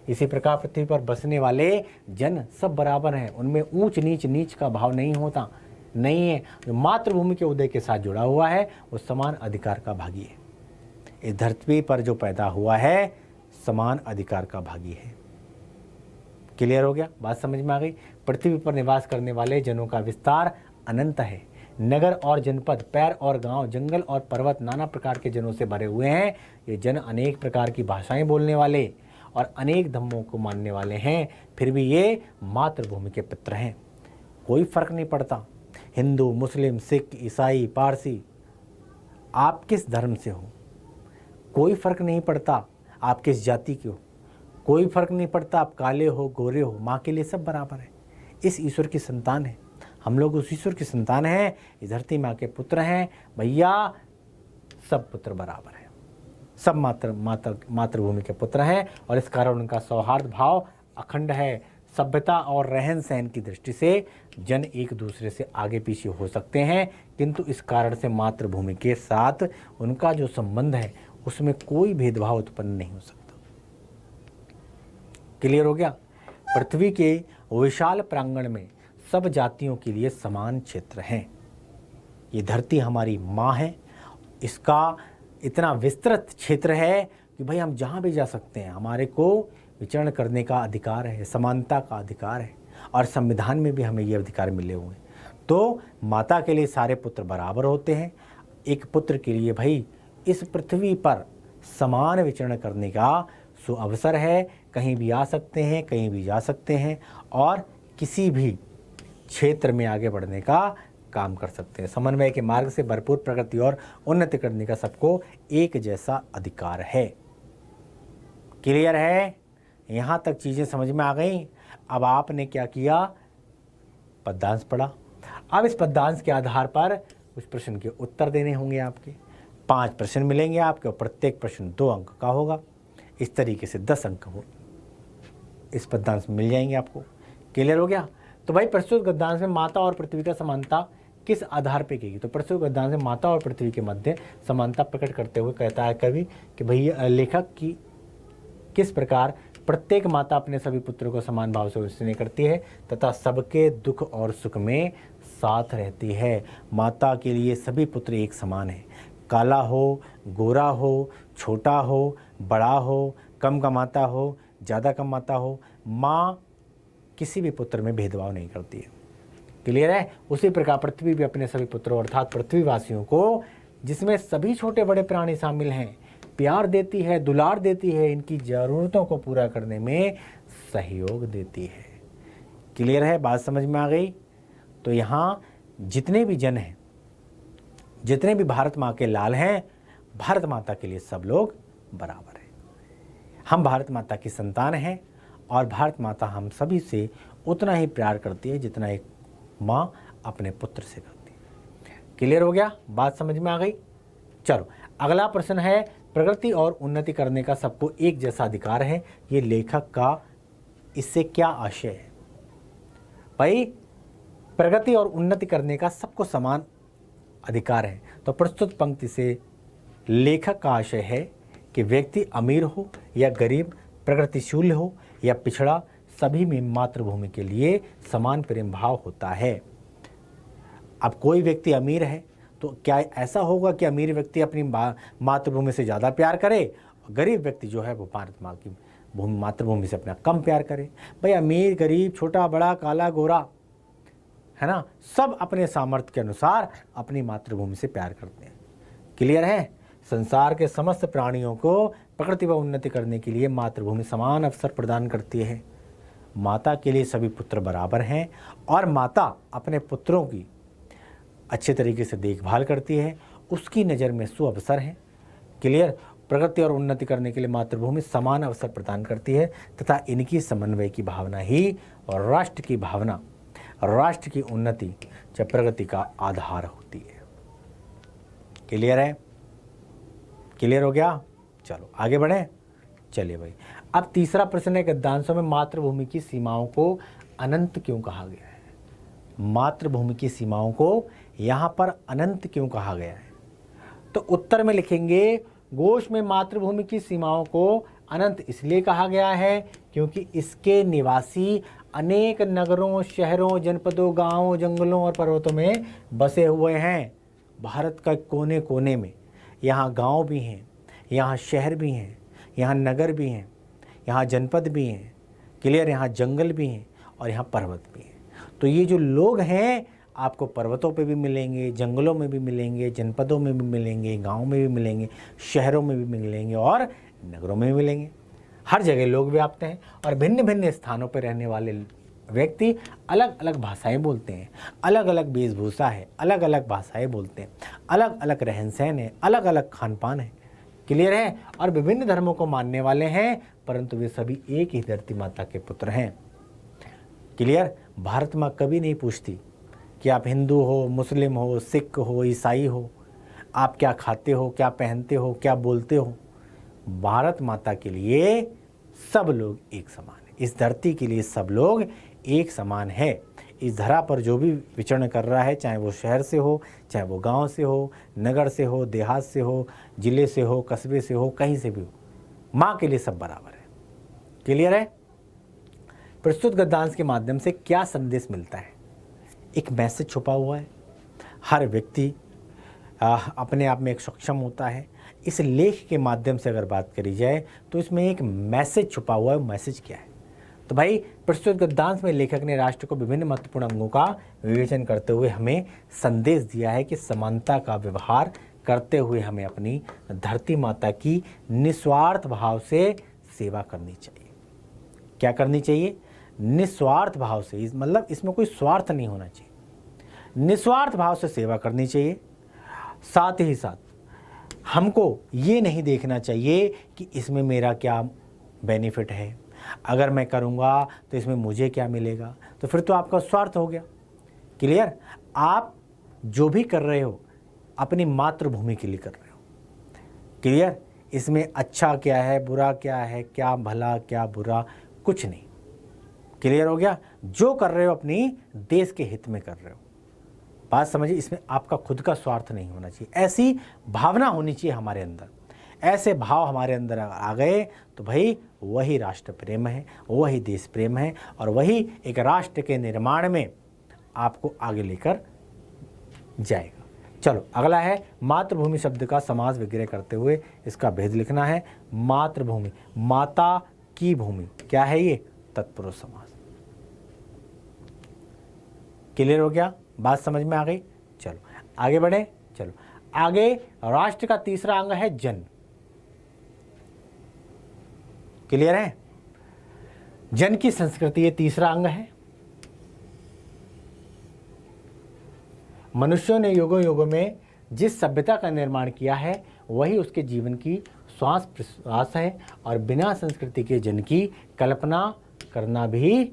इसी प्रकार पृथ्वी पर बसने वाले जन सब बराबर हैं, उनमें ऊंच नीच का भाव नहीं होता, नहीं है। जो मातृभूमि के उदय के साथ जुड़ा हुआ है वो समान अधिकार का भागी है। इस धरती पर जो पैदा हुआ है समान अधिकार का भागी है। क्लियर हो गया? बात समझ में आ गई? पृथ्वी पर निवास करने वाले जनों का विस्तार अनंत है। नगर और जनपद, पैर और गांव, जंगल और पर्वत नाना प्रकार के जनों से भरे हुए हैं। ये जन अनेक प्रकार की भाषाएं बोलने वाले और अनेक धर्मों को मानने वाले हैं, फिर भी ये मातृभूमि के पुत्र हैं। कोई फर्क नहीं पड़ता, हिंदू, मुस्लिम, सिख, ईसाई, पारसी, आप किस धर्म से हो, कोई फर्क नहीं पड़ता। आप किस जाति के हो, कोई फर्क नहीं पड़ता। आप काले हो, गोरे हो, माँ के लिए सब बराबर है। इस ईश्वर की संतान है हम लोग, उस ईश्वर की संतान हैं। इस धरती माँ के पुत्र हैं भैया, सब पुत्र बराबर हैं, सब मातृभूमि के पुत्र हैं, और इस कारण उनका सौहार्द भाव अखंड है। सभ्यता और रहन सहन की दृष्टि से जन एक दूसरे से आगे पीछे हो सकते हैं, किंतु इस कारण से मातृभूमि के साथ उनका जो संबंध है उसमें कोई भेदभाव उत्पन्न नहीं हो सकता। क्लियर हो गया? पृथ्वी के विशाल प्रांगण में सब जातियों के लिए समान क्षेत्र हैं। ये धरती हमारी माँ है, इसका इतना विस्तृत क्षेत्र है कि भाई हम जहाँ भी जा सकते हैं, हमारे को विचरण करने का अधिकार है, समानता का अधिकार है, और संविधान में भी हमें ये अधिकार मिले हुए हैं। तो माता के लिए सारे पुत्र बराबर होते हैं। एक पुत्र के लिए भाई इस पृथ्वी पर समान विचरण करने का सुअवसर है। कहीं भी आ सकते हैं, कहीं भी जा सकते हैं, और किसी भी क्षेत्र में आगे बढ़ने का काम कर सकते हैं। समन्वय के मार्ग से भरपूर प्रगति और उन्नति करने का सबको एक जैसा अधिकार है। क्लियर है? यहाँ तक चीज़ें समझ में आ गई। अब आपने क्या किया? पद्यांश पढ़ा। अब इस पद्यांश के आधार पर उस प्रश्न के उत्तर देने होंगे आपके। 5 प्रश्न मिलेंगे आपके, और प्रत्येक प्रश्न 2 अंक का होगा। इस तरीके से 10 अंक हो इस पद्यांश में मिल जाएंगे आपको। क्लियर हो गया? तो भाई प्रस्तुत गद्यांश में माता और पृथ्वी का समानता किस आधार पे की? तो प्रस्तुत गद्यांश में माता और पृथ्वी के मध्य समानता प्रकट करते हुए कहता है कवि कि भैया लेखक की किस प्रकार प्रत्येक माता अपने सभी पुत्रों को समान भाव से स्नेह करती है तथा सबके दुख और सुख में साथ रहती है। माता के लिए सभी पुत्र एक समान हैं, काला हो, गोरा हो, छोटा हो, बड़ा हो, कम कमाता हो, ज़्यादा कमाता हो, माँ किसी भी पुत्र में भेदभाव नहीं करती है। क्लियर है? उसी प्रकार पृथ्वी भी अपने सभी पुत्रों अर्थात पृथ्वीवासियों को, जिसमें सभी छोटे बड़े प्राणी शामिल हैं, प्यार देती है, दुलार देती है, इनकी ज़रूरतों को पूरा करने में सहयोग देती है। क्लियर है? बात समझ में आ गई? तो यहाँ जितने भी जन हैं, जितने भी भारत माँ के लाल हैं, भारत माता के लिए सब लोग बराबर हैं। हम भारत माता की संतान हैं और भारत माता हम सभी से उतना ही प्यार करती है जितना एक माँ अपने पुत्र से करती है। क्लियर हो गया? बात समझ में आ गई? चलो अगला प्रश्न है, प्रगति और उन्नति करने का सबको एक जैसा अधिकार है, ये लेखक का इससे क्या आशय है? भाई प्रगति और उन्नति करने का सबको समान अधिकार है, तो प्रस्तुत पंक्ति से लेखक का आशय है कि व्यक्ति अमीर हो या गरीब, प्रगतिशील हो या पिछड़ा, सभी में मातृभूमि के लिए समान प्रेम भाव होता है। अब कोई व्यक्ति अमीर है तो क्या ऐसा होगा कि अमीर व्यक्ति अपनी मातृभूमि से ज़्यादा प्यार करे, गरीब व्यक्ति जो है वो भारत माँ की मातृभूमि से अपना कम प्यार करे? भाई अमीर गरीब, छोटा बड़ा, काला गोरा, है ना, सब अपने सामर्थ्य के अनुसार अपनी मातृभूमि से प्यार करते हैं। क्लियर है? संसार के समस्त प्राणियों को प्रकृति व उन्नति करने के लिए मातृभूमि समान अवसर प्रदान करती है। माता के लिए सभी पुत्र बराबर हैं और माता अपने पुत्रों की अच्छे तरीके से देखभाल करती है, उसकी नज़र में सुअवसर हैं। क्लियर? प्रगति और उन्नति करने के लिए मातृभूमि समान अवसर प्रदान करती है तथा इनकी समन्वय की भावना ही और राष्ट्र की भावना, राष्ट्र की उन्नति या प्रगति का आधार होती है। क्लियर है? क्लियर हो गया? चलो आगे बढ़ें। चलिए भाई, अब तीसरा प्रश्न है, गद्यांशों में मातृभूमि की सीमाओं को अनंत क्यों कहा गया है? मातृभूमि की सीमाओं को यहाँ पर अनंत क्यों कहा गया है? तो उत्तर में लिखेंगे, गोश में मातृभूमि की सीमाओं को अनंत इसलिए कहा गया है क्योंकि इसके निवासी अनेक नगरों, शहरों, जनपदों, गांवों, जंगलों और पर्वतों में बसे हुए हैं। भारत का कोने कोने में यहाँ गांव भी हैं, यहाँ शहर भी हैं, यहाँ नगर भी हैं, यहाँ जनपद भी हैं। क्लियर? यहाँ जंगल भी हैं और यहाँ पर्वत भी हैं। तो ये जो लोग हैं आपको पर्वतों पे भी मिलेंगे, जंगलों में भी मिलेंगे, जनपदों में भी मिलेंगे, गाँव में भी मिलेंगे, शहरों में भी मिलेंगे और नगरों में भी मिलेंगे। हर जगह लोग व्याप्त हैं और भिन्न भिन्न स्थानों पर रहने वाले व्यक्ति अलग अलग भाषाएं बोलते हैं, अलग अलग वेशभूषा है, अलग अलग भाषाएं बोलते हैं, अलग अलग रहन सहन है, अलग अलग खान पान है। क्लियर है? और विभिन्न धर्मों को मानने वाले हैं, परंतु वे सभी एक ही धरती माता के पुत्र हैं। क्लियर? भारत माँ कभी नहीं पूछती कि आप हिंदू हो, मुस्लिम हो, सिख हो, ईसाई हो, आप क्या खाते हो, क्या पहनते हो, क्या बोलते हो। भारत माता के लिए सब लोग एक समान है। इस धरती के लिए सब लोग एक समान है। इस धरा पर जो भी विचरण कर रहा है, चाहे वो शहर से हो, चाहे वो गांव से हो, नगर से हो, देहात से हो, जिले से हो, कस्बे से हो, कहीं से भी हो, माँ के लिए सब बराबर है। क्लियर है? प्रस्तुत गद्यांश के माध्यम से क्या संदेश मिलता है? एक मैसेज छुपा हुआ है। हर व्यक्ति अपने आप में एक सक्षम होता है। इस लेख के माध्यम से अगर बात करी जाए तो इसमें एक मैसेज छुपा हुआ है। मैसेज क्या है? तो भाई प्रस्तुत गद्यांश में लेखक ने राष्ट्र को विभिन्न महत्वपूर्ण अंगों का विवेचन करते हुए हमें संदेश दिया है कि समानता का व्यवहार करते हुए हमें अपनी धरती माता की निस्वार्थ भाव से सेवा करनी चाहिए। क्या करनी चाहिए? निस्वार्थ भाव से, मतलब इसमें कोई स्वार्थ नहीं होना चाहिए, निस्वार्थ भाव से सेवा करनी चाहिए। साथ ही साथ हमको ये नहीं देखना चाहिए कि इसमें मेरा क्या बेनिफिट है, अगर मैं करूँगा तो इसमें मुझे क्या मिलेगा, तो फिर तो आपका स्वार्थ हो गया। क्लियर? आप जो भी कर रहे हो अपनी मातृभूमि के लिए कर रहे हो। क्लियर? इसमें अच्छा क्या है, बुरा क्या है, क्या भला क्या बुरा, कुछ नहीं। क्लियर हो गया? जो कर रहे हो अपनी देश के हित में कर रहे हो। बात समझिए, इसमें आपका खुद का स्वार्थ नहीं होना चाहिए। ऐसी भावना होनी चाहिए हमारे अंदर। ऐसे भाव हमारे अंदर आ गए तो भाई वही राष्ट्र प्रेम है, वही देश प्रेम है और वही एक राष्ट्र के निर्माण में आपको आगे लेकर जाएगा। चलो अगला है मातृभूमि शब्द का समास विग्रह करते हुए इसका भेद लिखना है। मातृभूमि, माता की भूमि, क्या है ये? तत्पुरुष समास। क्लियर हो गया? बात समझ में आ गई? चलो आगे बढ़े। चलो आगे, राष्ट्र का तीसरा अंग है जन। क्लियर है? जन की संस्कृति ये तीसरा अंग है। मनुष्यों ने युगों युगों में जिस सभ्यता का निर्माण किया है वही उसके जीवन की श्वास प्रश्वास है, और बिना संस्कृति के जन की कल्पना करना भी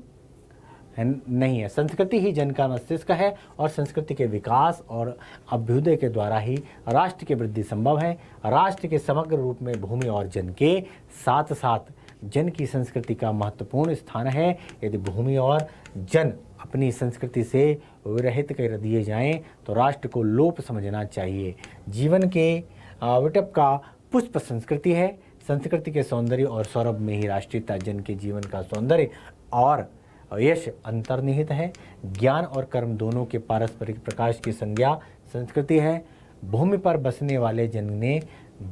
नहीं है। संस्कृति ही जन का मस्तिष्क है, और संस्कृति के विकास और अभ्युदय के द्वारा ही राष्ट्र की वृद्धि संभव है। राष्ट्र के समग्र रूप में भूमि और जन के साथ साथ जन की संस्कृति का महत्वपूर्ण स्थान है। यदि भूमि और जन अपनी संस्कृति से विरहित कर दिए जाएं तो राष्ट्र को लोप समझना चाहिए। जीवन के विटप का पुष्प संस्कृति है। संस्कृति के सौंदर्य और सौरभ में ही राष्ट्रीयता, जन के जीवन का सौंदर्य और यश अंतर्निहित है। ज्ञान और कर्म दोनों के पारस्परिक प्रकाश की संज्ञा संस्कृति है। भूमि पर बसने वाले जन ने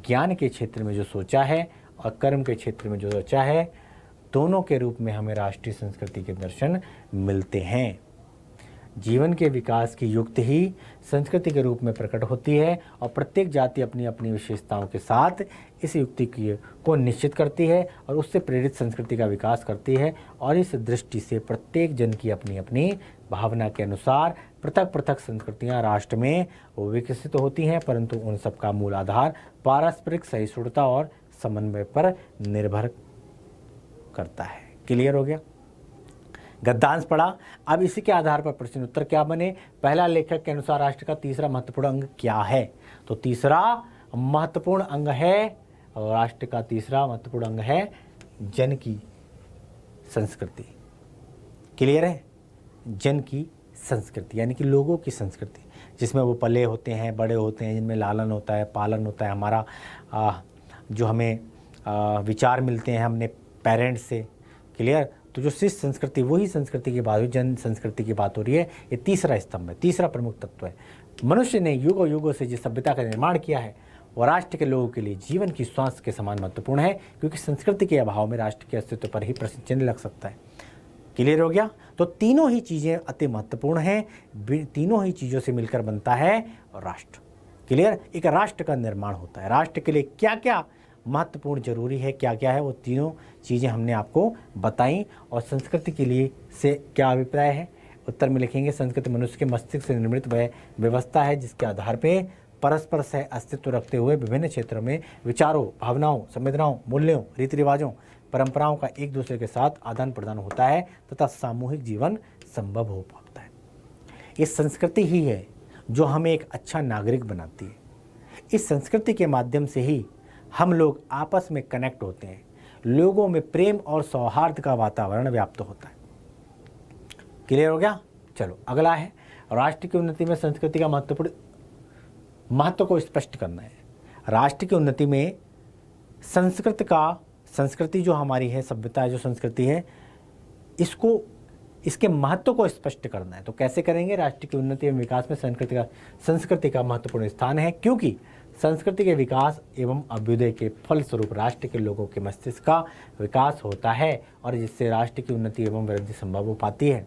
ज्ञान के क्षेत्र में जो सोचा है और कर्म के क्षेत्र में जो सोचा है, दोनों के रूप में हमें राष्ट्रीय संस्कृति के दर्शन मिलते हैं। जीवन के विकास की युक्ति ही संस्कृति के रूप में प्रकट होती है, और प्रत्येक जाति अपनी अपनी विशेषताओं के साथ इस युक्ति को निश्चित करती है और उससे प्रेरित संस्कृति का विकास करती है। और इस दृष्टि से प्रत्येक जन की अपनी अपनी भावना के अनुसार पृथक पृथक संस्कृतियाँ राष्ट्र में विकसित होती हैं, परंतु उन सबका मूल आधार पारस्परिक सहिष्णुता और समन्वय पर निर्भर करता है। क्लियर हो गया? गद्यांश पढ़ा। अब इसी के आधार पर प्रश्न उत्तर क्या बने? पहला, लेखक के अनुसार राष्ट्र का तीसरा महत्वपूर्ण अंग क्या है? तो तीसरा महत्वपूर्ण अंग है, और राष्ट्र का तीसरा महत्वपूर्ण अंग है जन की संस्कृति। क्लियर है? जन की संस्कृति यानी कि लोगों की संस्कृति, जिसमें वो पले होते हैं, बड़े होते हैं, जिनमें लालन होता है, पालन होता है, हमारा जो हमें विचार मिलते हैं हमने पेरेंट्स से। क्लियर? तो जो शिष्ट संस्कृति, वही संस्कृति की बात, जन संस्कृति की बात हो रही है। ये तीसरा स्तंभ है, तीसरा प्रमुख तत्व है। मनुष्य ने युगों युगों से जिस सभ्यता का निर्माण किया है वो राष्ट्र के लोगों के लिए जीवन की श्वास के समान महत्वपूर्ण है, क्योंकि संस्कृति के अभाव में राष्ट्र के अस्तित्व पर ही प्रश्न चिन्ह लग सकता है। क्लियर हो गया? तो तीनों ही चीज़ें अति महत्वपूर्ण हैं। तीनों ही चीज़ों से मिलकर बनता है राष्ट्र। क्लियर? एक राष्ट्र का निर्माण होता है। राष्ट्र के लिए क्या क्या महत्वपूर्ण जरूरी है, क्या क्या है, वो तीनों चीज़ें हमने आपको बताई। और संस्कृति के लिए से क्या अभिप्राय है? उत्तर में लिखेंगे, संस्कृति मनुष्य के मस्तिष्क से निर्मित वह व्यवस्था है जिसके आधार पे परस्पर सह अस्तित्व रखते हुए विभिन्न क्षेत्रों में विचारों, भावनाओं, संवेदनाओं, मूल्यों, रीति रिवाजों, परंपराओं का एक दूसरे के साथ आदान प्रदान होता है तथा सामूहिक जीवन संभव हो पाता है। ये संस्कृति ही है जो हमें एक अच्छा नागरिक बनाती है। इस संस्कृति के माध्यम से ही हम लोग आपस में कनेक्ट होते हैं, लोगों में प्रेम और सौहार्द का वातावरण व्याप्त होता है। क्लियर हो गया? चलो अगला है, राष्ट्र की उन्नति में संस्कृति का महत्व को स्पष्ट करना है। राष्ट्र की उन्नति में संस्कृति जो हमारी है, सभ्यता जो संस्कृति है, इसके महत्व को स्पष्ट करना है। तो कैसे करेंगे? राष्ट्र की उन्नति एवं विकास में संस्कृति का महत्वपूर्ण स्थान है, क्योंकि संस्कृति के विकास एवं अभ्युदय के फलस्वरूप राष्ट्र के लोगों के मस्तिष्क का विकास होता है, और जिससे राष्ट्र की उन्नति एवं वृद्धि संभव हो पाती है।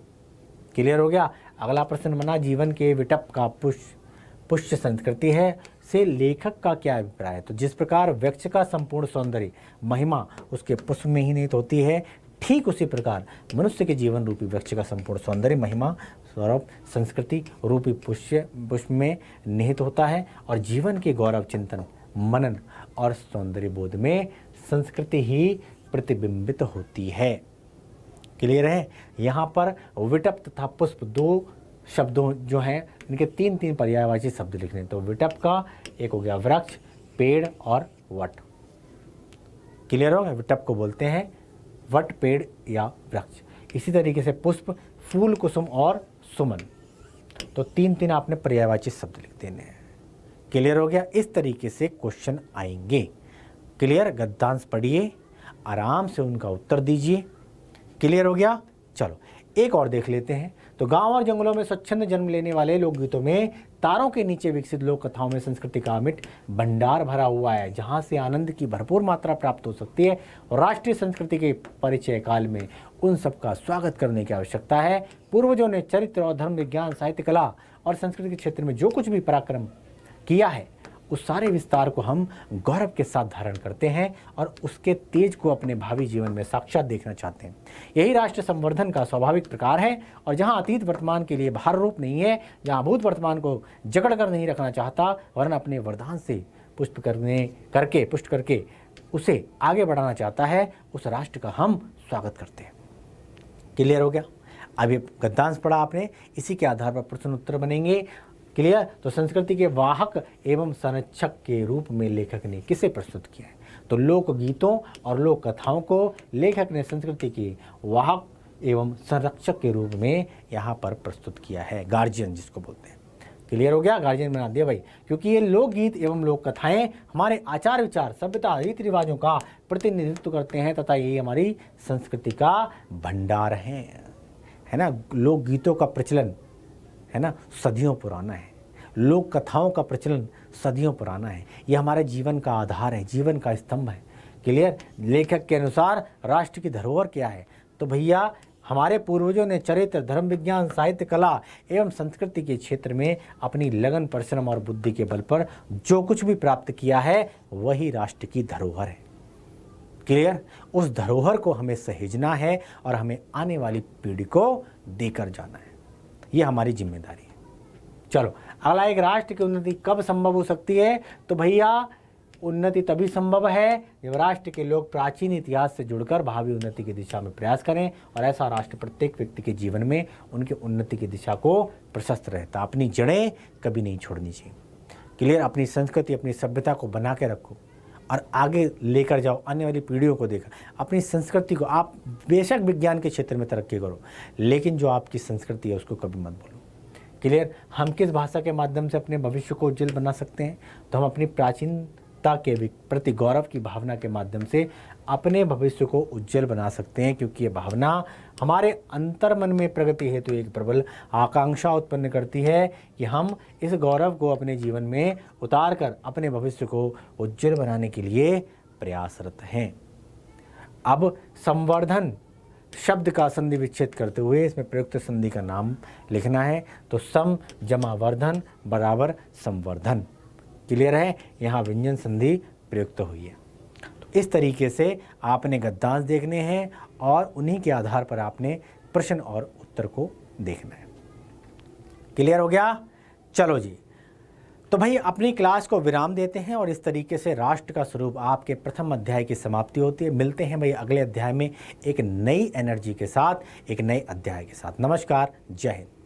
क्लियर हो गया? अगला प्रश्न बना, जीवन के विटप का पुष्य संस्कृति है से लेखक का क्या अभिप्राय है? तो जिस प्रकार वृक्ष का संपूर्ण सौंदर्य महिमा उसके पुष्प में ही निहित होती है, ठीक उसी प्रकार मनुष्य के जीवन रूपी वृक्ष का संपूर्ण सौंदर्य महिमा सौरभ संस्कृति रूपी पुष्प में निहित होता है। और जीवन के गौरव चिंतन, मनन और सौंदर्य बोध में संस्कृति ही प्रतिबिंबित होती है। क्लियर है? यहाँ पर विटप तथा पुष्प दो शब्दों जो हैं, इनके तीन तीन पर्यायवाची शब्द लिखने। तो विटप का एक हो गया वृक्ष, पेड़ और वट। क्लियर हो गया? विटप को बोलते हैं वट, पेड़ या वृक्ष। इसी तरीके से पुष्प, फूल, कुसुम और सुमन। तो तीन तीन आपने पर्यायवाची शब्द लिख देने हैं। क्लियर हो गया? इस तरीके से क्वेश्चन आएंगे। क्लियर? गद्यांश पढ़िए, आराम से उनका उत्तर दीजिए। क्लियर हो गया? चलो एक और देख लेते हैं। तो गांव और जंगलों में स्वच्छंद जन्म लेने वाले लोकगीतों में तारों के नीचे विकसित लोक कथाओं में संस्कृति का अमिट भंडार भरा हुआ है, जहां से आनंद की भरपूर मात्रा प्राप्त हो सकती है। और राष्ट्रीय संस्कृति के परिचय काल में उन सब का स्वागत करने की आवश्यकता है। पूर्वजों ने चरित्र और धर्म, विज्ञान, साहित्य, कला और संस्कृति के क्षेत्र में जो कुछ भी पराक्रम किया है, उस सारे विस्तार को हम गौरव के साथ धारण करते हैं और उसके तेज को अपने भावी जीवन में साक्षात देखना चाहते हैं। यही राष्ट्र संवर्धन का स्वाभाविक प्रकार है। और जहां अतीत वर्तमान के लिए भार रूप नहीं है, जहां भूत वर्तमान को जकड़ कर नहीं रखना चाहता, वरन अपने वरदान से पुष्ट करके उसे आगे बढ़ाना चाहता है, उस राष्ट्र का हम स्वागत करते हैं। क्लियर हो गया? अभी गद्यांश पढ़ा आपने, इसी के आधार पर प्रश्न उत्तर बनेंगे। क्लियर? तो संस्कृति के वाहक एवं संरक्षक के रूप में लेखक ने किसे प्रस्तुत किया है? तो लोकगीतों और लोक कथाओं को लेखक ने संस्कृति के वाहक एवं संरक्षक के रूप में यहाँ पर प्रस्तुत किया है, गार्जियन जिसको बोलते हैं। क्लियर हो गया? गार्जियन बना दिया भाई, क्योंकि ये लोकगीत एवं लोक कथाएं हमारे आचार विचार, सभ्यता, रीति रिवाजों का प्रतिनिधित्व करते हैं तथा ये हमारी संस्कृति का भंडार है ना। लोकगीतों का प्रचलन है ना सदियों पुराना है, लोक कथाओं का प्रचलन सदियों पुराना है। ये हमारे जीवन का आधार है, जीवन का स्तंभ है। क्लियर? लेखक के अनुसार राष्ट्र की धरोहर क्या है? तो भैया हमारे पूर्वजों ने चरित्र, धर्म, विज्ञान, साहित्य, कला एवं संस्कृति के क्षेत्र में अपनी लगन, परिश्रम और बुद्धि के बल पर जो कुछ भी प्राप्त किया है, वही राष्ट्र की धरोहर है। क्लियर? उस धरोहर को हमें सहेजना है और हमें आने वाली पीढ़ी को देकर जाना है। ये हमारी जिम्मेदारी है। चलो अगला, एक राष्ट्र की उन्नति कब संभव हो सकती है? तो भैया उन्नति तभी संभव है जब राष्ट्र के लोग प्राचीन इतिहास से जुड़कर भावी उन्नति की दिशा में प्रयास करें, और ऐसा राष्ट्र प्रत्येक व्यक्ति के जीवन में उनके उन्नति की दिशा को प्रशस्त रहता। अपनी जड़ें कभी नहीं छोड़नी चाहिए। क्लियर? अपनी संस्कृति, अपनी सभ्यता को बना के रखो और आगे लेकर जाओ, आने वाली पीढ़ियों को देखा। अपनी संस्कृति को, आप बेशक विज्ञान के क्षेत्र में तरक्की करो, लेकिन जो आपकी संस्कृति है उसको कभी मत भूलो। क्लियर? हम किस भाषा के माध्यम से अपने भविष्य को उज्जवल बना सकते हैं? तो हम अपनी प्राचीनता के प्रति गौरव की भावना के माध्यम से अपने भविष्य को उज्जवल बना सकते हैं, क्योंकि ये भावना हमारे अंतर्मन में प्रगति हेतु एक प्रबल आकांक्षा उत्पन्न करती है कि हम इस गौरव को अपने जीवन में उतार कर अपने भविष्य को उज्जवल बनाने के लिए प्रयासरत हैं। अब संवर्धन शब्द का संधि विच्छेद करते हुए इसमें प्रयुक्त संधि का नाम लिखना है। तो सम जमा वर्धन बराबर संवर्धन। क्लियर है? यहाँ व्यंजन संधि प्रयुक्त हुई है। तो इस तरीके से आपने गद्यांश देखने हैं और उन्हीं के आधार पर आपने प्रश्न और उत्तर को देखना है। क्लियर हो गया? चलो जी, तो भाई अपनी क्लास को विराम देते हैं और इस तरीके से राष्ट्र का स्वरूप आपके प्रथम अध्याय की समाप्ति होती है। मिलते हैं भाई अगले अध्याय में एक नई एनर्जी के साथ, एक नए अध्याय के साथ। नमस्कार, जय हिंद।